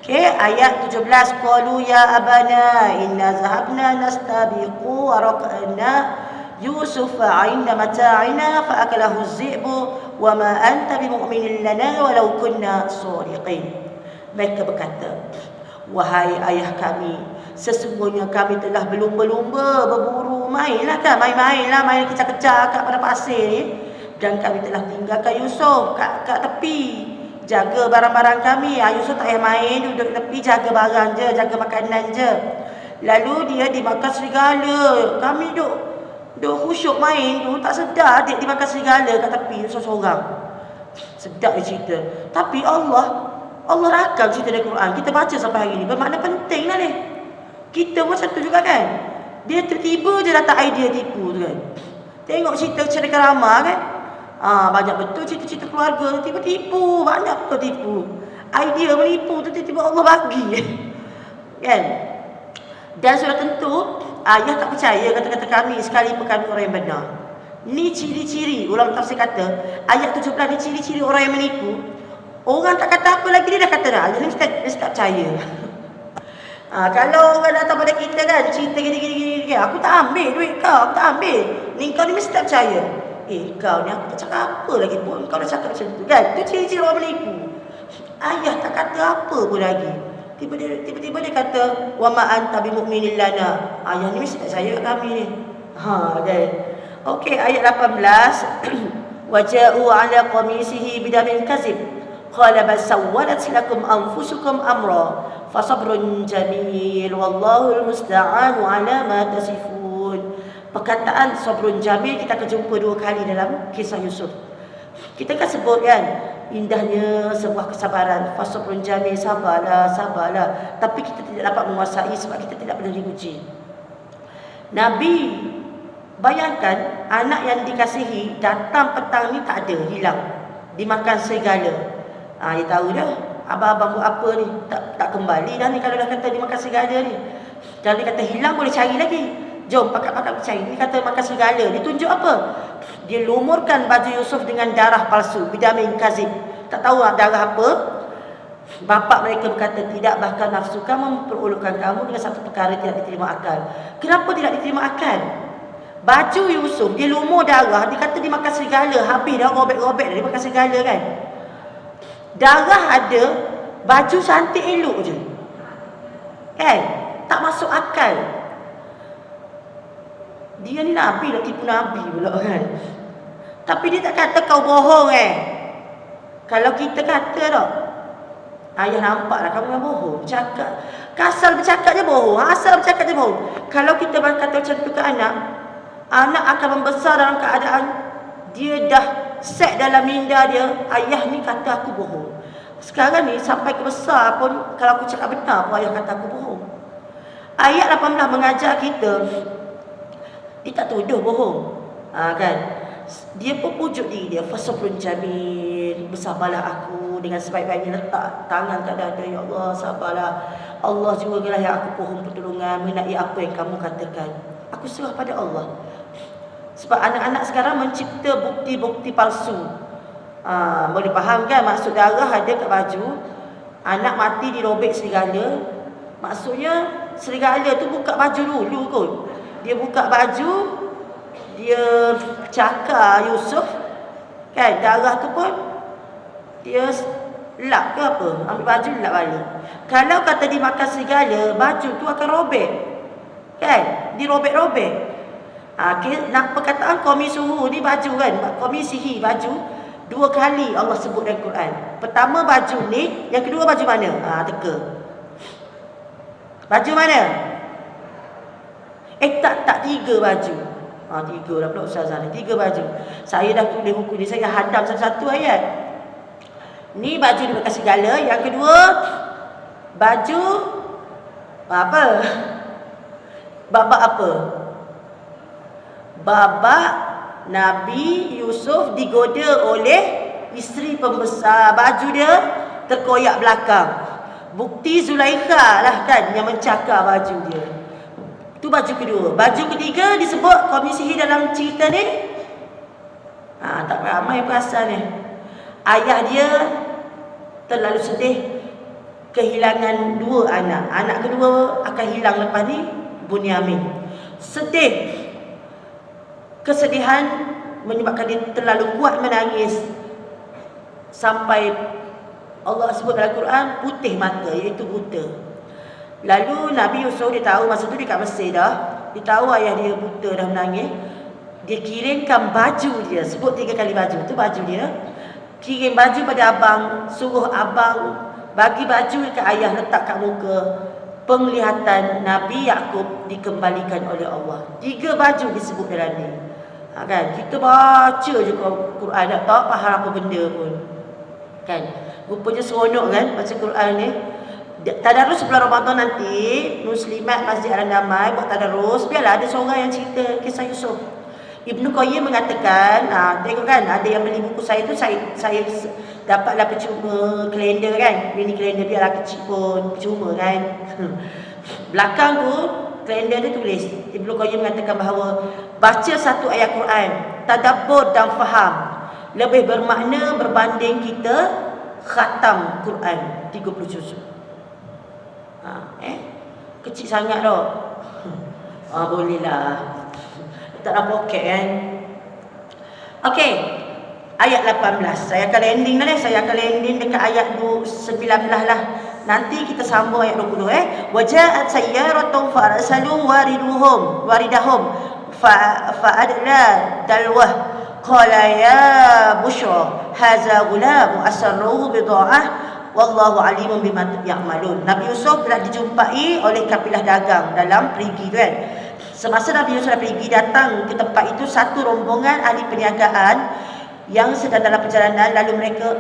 Okey, ayat 17, qalu ya abana inna zahabna nastabiqu wa raqana Yusuf 'inda mata'ina fa akalahu az-zi'bu wa ma anta bimu'minin lana walau kunna sadiqin. Mereka berkata, wahai ayah kami, sesungguhnya kami telah berlumba-lumba, berburu, mainlah kan, main-mainlah, main kejar-kejar kat pada pasir ni, dan kami telah tinggalkan Yusuf kat tepi, jaga barang-barang kami. Yusuf tak payah main, duduk tepi jaga barang je, jaga makanan je. Lalu dia dimakan serigala. Kami duduk khusyuk main tu, tak sedar adik dimakan serigala kat tepi seorang-seorang. Sedap dia cerita. Tapi Allah rakam cerita dalam Quran. Kita baca sampai hari ni, bermakna penting lah ni. Kita macam tu juga kan. Dia tiba-tiba je datang idea tipu tu kan. Tengok cerita cerita ramah kan. Banyak betul cerita-cerita keluarga tipu-tipu, banyak betul tipu. Idea menipu tu tiba-tiba Allah bagi. Kan? Dan sudah tentu ayah tak percaya kata-kata kami sekalipun kami orang yang benar. Ni ciri-ciri, ulama tafsir kata, ayat 17 ni ciri-ciri orang yang menipu. Orang tak kata apa lagi dia dah kata dah. Dia mesti tak percaya. Kalau orang datang pada kita kan, cerita gini, aku tak ambil duit kau, aku tak ambil. Ni kau ni mesti tak percaya. Kau ni aku tak cakap apa lagi pun, kau dah cakap macam tu kan. Itu ciri-ciri orang menipu. Ayah tak kata apa pun lagi. Tiba-tiba dia kata, wa ma anta bimu'minin lana. Ayah ni mesti tak percaya kat kami ni. Kan. Okey, ayat 18. Waja'u ala qamisihi bidamin kazib. Qala bal sawwalat lakum anfusukum amra fasabrun jamil wallahu almusta'anu ala ma tasifun. Perkataan sabrun jamil kita akan jumpa 2 kali dalam kisah Yusuf. Kita kan sebut kan indahnya sebuah kesabaran, fasabrun jamil, sabarlah. Tapi kita tidak dapat menguasai sebab kita tidak pernah diuji. Nabi, bayangkan anak yang dikasihi datang petang ni tak ada, hilang, dimakan serigala. Dia tahu dah abang-abang buat apa ni, tak kembali dah ni kalau dah kata dimakan serigala ni. Kalau dia kata hilang boleh cari lagi. Jom pakat-pakat cari. Dia kata makan serigala. Dia tunjuk apa? Dia lumurkan baju Yusuf dengan darah palsu, bidamin kazib. Tak tahu darah apa. Bapa mereka berkata, tidak, bahkan nafsu kamu memperolokkan kamu dengan satu perkara tidak diterima akal. Kenapa tidak diterima akal? Baju Yusuf dia lumur darah, dia kata dia makan serigala, habis dah robek-robek dah dia makan serigala kan. Darah ada, baju cantik elok je. Kan? Tak masuk akal. Dia ni Nabi dah tipu Nabi pula kan. Tapi dia tak kata kau bohong Kalau kita kata tak, ayah nampaklah kamu yang bohong. Cakap, kasar bercakap je bohong, asal bercakap je bohong. Kalau kita berkata macam tu ke anak akan membesar dalam keadaan dia dah set dalam minda dia, ayah ni kata aku bohong. Sekarang ni sampai ke besar pun kalau aku cakap benar pun ayah kata aku bohong. Ayat 18 mengajar kita, dia tak tuduh bohong. Kan? Dia pun pujuk diri dia, fasabrun jamil, bersabarlah aku dengan sebaik-baiknya, letak tangan kat dada, ya Allah sabarlah. Allah juga lah yang aku pohon pertolongan mengenai apa yang kamu katakan. Aku serah pada Allah. Sebab anak-anak sekarang mencipta bukti-bukti palsu. Boleh faham kan maksud darah ada kat baju, anak mati dirobek serigala. Maksudnya serigala tu buka baju dulu kot. Dia buka baju, dia cakar Yusuf kan, darah tu pun dia lap ke apa, ambil baju lap balik. Kalau kata dimakan serigala, baju tu akan robek kan, dirobek-robek. Nak perkataan komisuhu ni baju kan, komisihi baju 2 kali Allah sebut dalam Quran. Pertama baju ni, yang kedua baju mana? Teka. Baju mana? Tak 3 baju. 3 dah pula Ustazah ni, 3 baju. Saya dah tulis buku ni, saya hadam satu-satu ayat. Ni baju dia bekas segala. Yang kedua baju apa? Babak apa? Babak Nabi Yusuf digoda oleh isteri pembesar. Baju dia terkoyak belakang. Bukti Zulaikha lah kan yang mencakar baju dia. Itu baju kedua. Baju ketiga disebut komisihi dalam cerita ni. Tak ramai perasan ni. Ayah dia terlalu sedih kehilangan 2 anak. Anak kedua akan hilang lepas ni, Bunyamin. Sedih. Kesedihan menyebabkan dia terlalu kuat menangis. Sampai Allah sebut dalam Quran, putih mata, iaitu buta. Lalu Nabi Yusuf dia tahu masa tu dia kat Mesir dah. Dia tahu ayah dia buta dah menangis. Dia kirimkan baju dia, sebut 3 kali baju, tu baju dia. Kirim baju pada abang, suruh abang bagi baju ke ayah, letak kat muka. Penglihatan Nabi Yaqub dikembalikan oleh Allah. 3 baju disebut dalam ni. Kan? Kita baca je Quran, tak tahu faham apa benda pun. Kan? Rupanya seronok kan baca Quran ni. Tadarus bulan Ramadan nanti, Muslimat Masjid Al-Damai buat tadarus. Biarlah ada seorang yang cerita kisah Yusuf. Ibnu Qayyim mengatakan, tengok kan, ada yang beli buku saya tu, saya dapatlah percuma kalender kan. Mini kalender biarlah kecil pun percuma kan. Belakang tu kalender dia tulis, Ibnu Qayyim mengatakan bahawa baca satu ayat Quran, tadabbur dan faham lebih bermakna berbanding kita khatam Quran 30 juz. Kecil sangat tau. Boleh lah. Tak nak poket kan. Okey, ayat 18. Saya akan landing dah ni. Saya akan landing dekat ayat 19 lah. Nanti kita sambung ayat 20 Waja'at sayyaratun farsalu waridahum fa'adla dalwah qala ya bushra hadza gulam asarruhu bida'ah wallahu alimun bima ya'malun. Nabi Yusuf telah dijumpai oleh kafilah dagang dalam perigi tu kan. Semasa Nabi Yusuf pergi datang ke tempat itu satu rombongan ahli perniagaan yang sedang dalam perjalanan, lalu mereka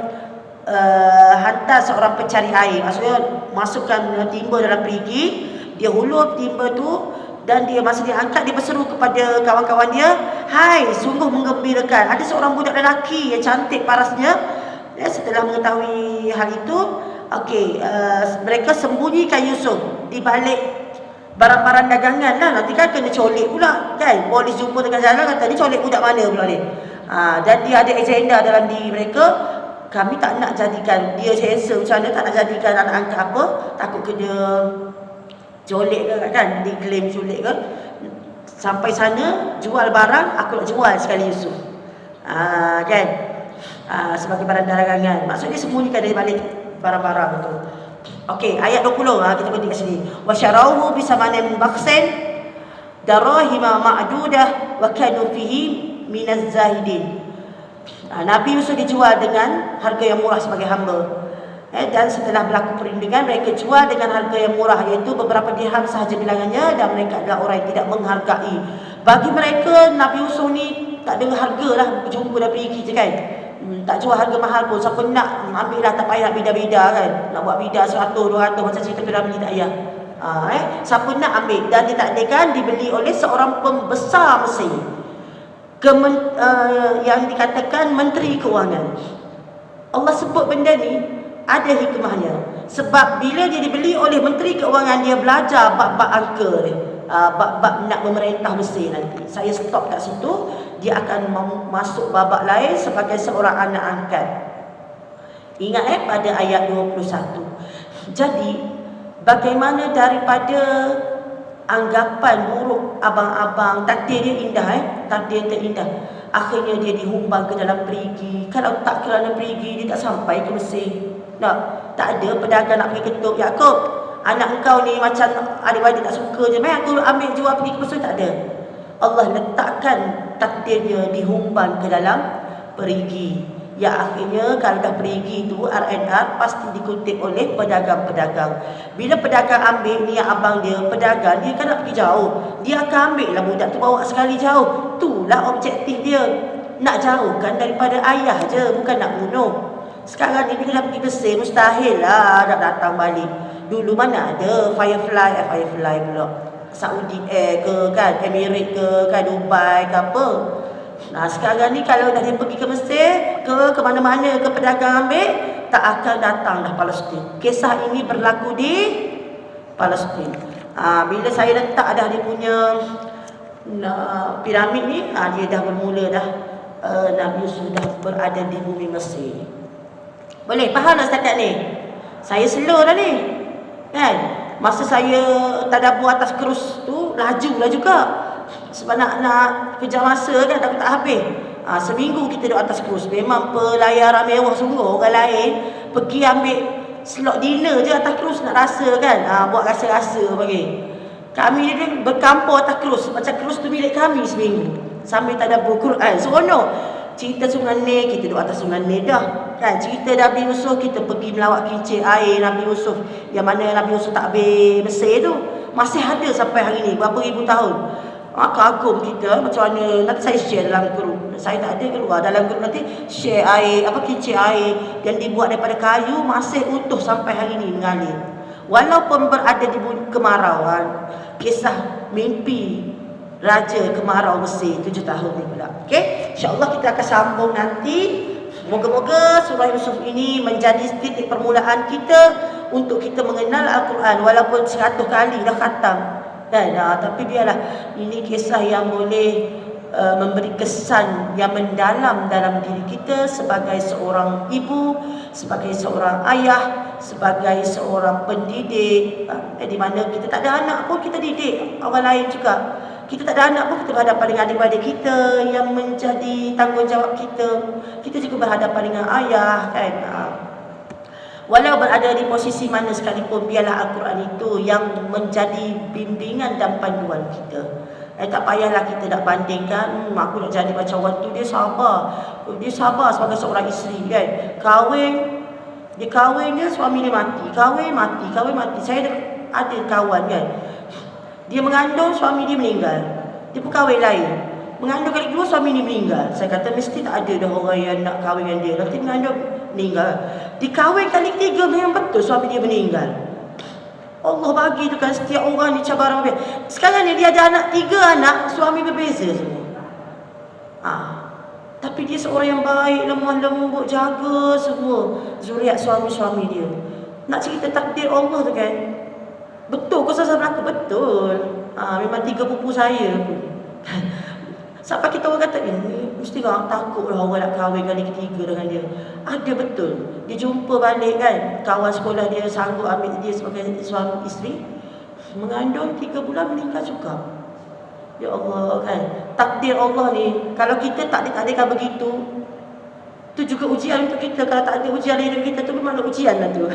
hantar seorang pencari air. Maksudnya masukkan timba dalam perigi, dia hulur timba tu dan masa dia angkat, dia berseru kepada kawan-kawan dia, "Hai, sungguh menggembirakan, ada seorang budak lelaki yang cantik parasnya." Setelah mengetahui hal itu, mereka sembunyikan Yusuf di balik barang-barang dagangan lah. Nanti kan kena colek pula kan. Polis jumpa tengah jalan, kata ni colek budak mana pula ni. Dan dia ada agenda dalam diri mereka, kami tak nak jadikan dia sensor macam mana, tak nak jadikan anak angkat apa, takut kena colek ke kan, diklaim colek ke. Sampai sana jual barang, aku nak jual sekali Yusuf. Kan. Sebagai barang dagangan. Maksudnya sembunyikan dari balik barang-barang tu. Okey, ayat 20 kita berhenti kat sini. Wa syarauhu bisamanin baksin darahima ma'dudah wa kanu fihi minaz zahidin. Nabi Yusuf dijual dengan harga yang murah sebagai hamba. Dan setelah berlaku perundingan, mereka jual dengan harga yang murah, iaitu beberapa dirham sahaja bilangannya, dan mereka adalah orang yang tidak menghargai. Bagi mereka Nabi Yusuf ni tak ada harga lah, jumpa dah pergi je kan. Tak jual harga mahal pun. Siapa nak ambil lah, tak payah bida-bida kan. Nak buat bida 100, 200 macam cerita Piramli tak payah. Siapa nak ambil. Dan ditakdirkan dibeli oleh seorang pembesar Mesir, yang dikatakan Menteri Keuangan. Allah sebut benda ni ada hikmahnya. Sebab bila dia dibeli oleh Menteri Keuangan, dia belajar bab-bab angka dia, bab-bab nak memerintah Mesir nanti. Saya stop kat situ. Dia akan masuk babak lain sebagai seorang anak angkat. Ingat pada ayat 21. Jadi bagaimana daripada anggapan buruk abang-abang, takdir dia indah takdir terindah, akhirnya dia dihumban ke dalam perigi. Kalau tak kerana perigi, dia tak sampai ke Mesir. Tak ada pedagang nak pergi ketuk, Yakub, anak engkau ni macam adik-adik tak suka je, aku ambil jual pergi ke Mesir. Tak ada. Allah letakkan takdirnya dihumban ke dalam perigi. Ya akhirnya kalau dah perigi tu R&R pasti dikutip oleh pedagang-pedagang. Bila pedagang ambil ni abang dia, pedagang dia kan nak pergi jauh, dia akan ambil lah budak tu, bawa sekali jauh. Itulah objektif dia, nak jauhkan daripada ayah je, bukan nak bunuh. Sekarang ni bila dah pergi Mesir, mustahil lah nak datang balik. Dulu mana ada Firefly pula, Saudi Air ke kan, Emirates ke kan, Dubai ke apa. Sekarang ni kalau dah dia pergi ke Mesir, ke mana-mana, ke pedagang ambil, tak akan datang dah Palestin. Kisah ini berlaku di Palestin. Bila saya letak dah dia punya piramid ni, dia dah bermula dah, Nabi Yusuf dah berada di bumi Mesir. Boleh faham tak setakat ni? Saya slow dah ni kan. Masa saya tadabbur atas krus tu, laju lah juga. Sebab nak kejar masa kan, takut tak habis. Seminggu kita duduk atas krus. Memang pelayaran mewah sungguh. Orang lain pergi ambil slot dinner je atas krus, nak rasa kan, buat rasa-rasa bagi. Kami ni berkampung atas krus, macam krus tu milik kami seminggu, sambil tadabbur Quran. Seronok. Cerita Sungai Nil, kita duduk atas Sungai Nil dah kan. Cerita Nabi Yusuf, kita pergi melawat kincir air Nabi Yusuf, yang mana Nabi Yusuf tak habis Mesir tu, masih ada sampai hari ni, berapa ribu tahun. Kagum kita macam mana. Nanti saya share dalam grup. Saya tak ada keluar dalam grup, nanti share air, kincir air yang dibuat daripada kayu, masih utuh sampai hari ni mengalir. Walaupun berada di kemarau, kisah mimpi Raja Kemarau Mesir 7 tahun ni pula. Okey, insya-Allah kita akan sambung nanti. Moga-moga surah Yusuf ini menjadi titik permulaan kita untuk kita mengenal Al-Quran, walaupun 100 kali dah khatam kan. Tapi biarlah ini kisah yang boleh memberi kesan yang mendalam dalam diri kita sebagai seorang ibu, sebagai seorang ayah, sebagai seorang pendidik, di mana kita tak ada anak pun kita didik orang lain juga. Kita tak ada anak pun kita berhadapan dengan adik-adik kita yang menjadi tanggungjawab kita. Kita juga berhadapan dengan ayah kan. Walau berada di posisi mana sekalipun, biarlah Al-Quran itu yang menjadi bimbingan dan panduan kita. Tak payahlah kita nak bandingkan, aku nak jadi macam orang tu, dia sabar. Dia sabar sebagai seorang isteri kan. Dia kahwin dia suami dia mati. Kahwin mati. Saya ada kawan kan. Dia mengandung, suami dia meninggal. Dia pun kahwin lain. Mengandung kali kedua, suami dia meninggal. Saya kata mesti tak ada dah orang yang nak kahwin dengan dia. Nanti mengandung, meninggal. Dikahwin kali ketiga, memang betul suami dia meninggal. Allah bagi tu kan setiap orang ni cabaran berbeza. Sekarang ni dia ada anak, 3 anak, suami berbeza semua. Tapi dia seorang yang baik, lemah lembut, jaga semua zuriat suami-suami dia. Nak cerita takdir Allah tu kan. Betul, kau salah berlaku betul. Memang 3 pupu saya pun. Sampai kita orang kata, ini mesti orang takut lah orang nak kahwin kali ketiga dengan dia. Ada betul. Dia jumpa balik kan, kawan sekolah dia sanggup ambil dia sebagai suami isteri. Mengandung 3 bulan meninggal juga. Ya Allah kan. Takdir Allah ni, kalau kita tak ditakdirkan begitu, tu juga ujian untuk kita. Kalau tak ada ujian dalam hidup kita tu, memang ada ujian lah tu.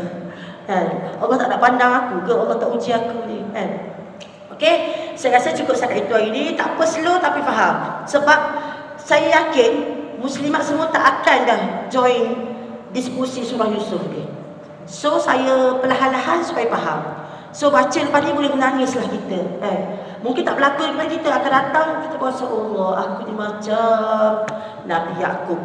Allah tak nak pandang aku ke, Allah tak uji aku ni kan. Okey, saya rasa cukup setakat itu hari ini. Tak apa, slow tapi faham. Sebab saya yakin muslimat semua tak akan dah join diskusi surah Yusuf ni. So saya perlahan-lahan supaya faham. So baca lepas ni boleh menangislah kita mungkin tak berlaku kepada kita, akan datang kita berasa Allah, aku ni macam Nabi Yaqub.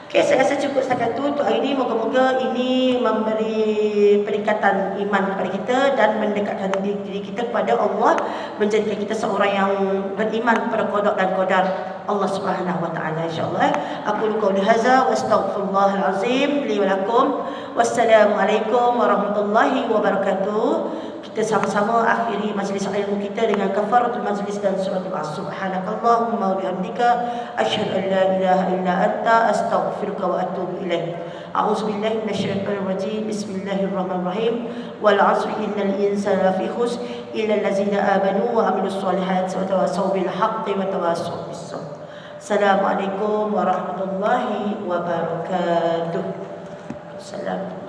Okey, saya rasa cukup setakat itu untuk hari ini. Moga-moga ini memberi peningkatan iman kepada kita dan mendekatkan diri kita kepada Allah, menjadikan kita seorang yang beriman kepada qada dan qadar Allah Subhanahu wa taala, insya-Allah. Aku qauli hadza wa astaghfirullahal azim li wa lakum. Wassalamualaikum warahmatullahi wabarakatuh. Kita sama-sama akhiri majlis ilmu kita dengan kafaratul majlis dan suratul as. Subhanakallahumma wa bihamdika asyhadu an la ilaha illa anta astaghfiruka wa atubu ilaik. A'udzubillahi minasyaitonir rajim. Bismillahirrahmanirrahim. Wal 'asri innal insana lafi khusr illa allazina amanu wa 'amilus solihati wa tawassaw bil haqqi wa tawassaw bis sabr. Assalamualaikum warahmatullahi wabarakatuh. Salam.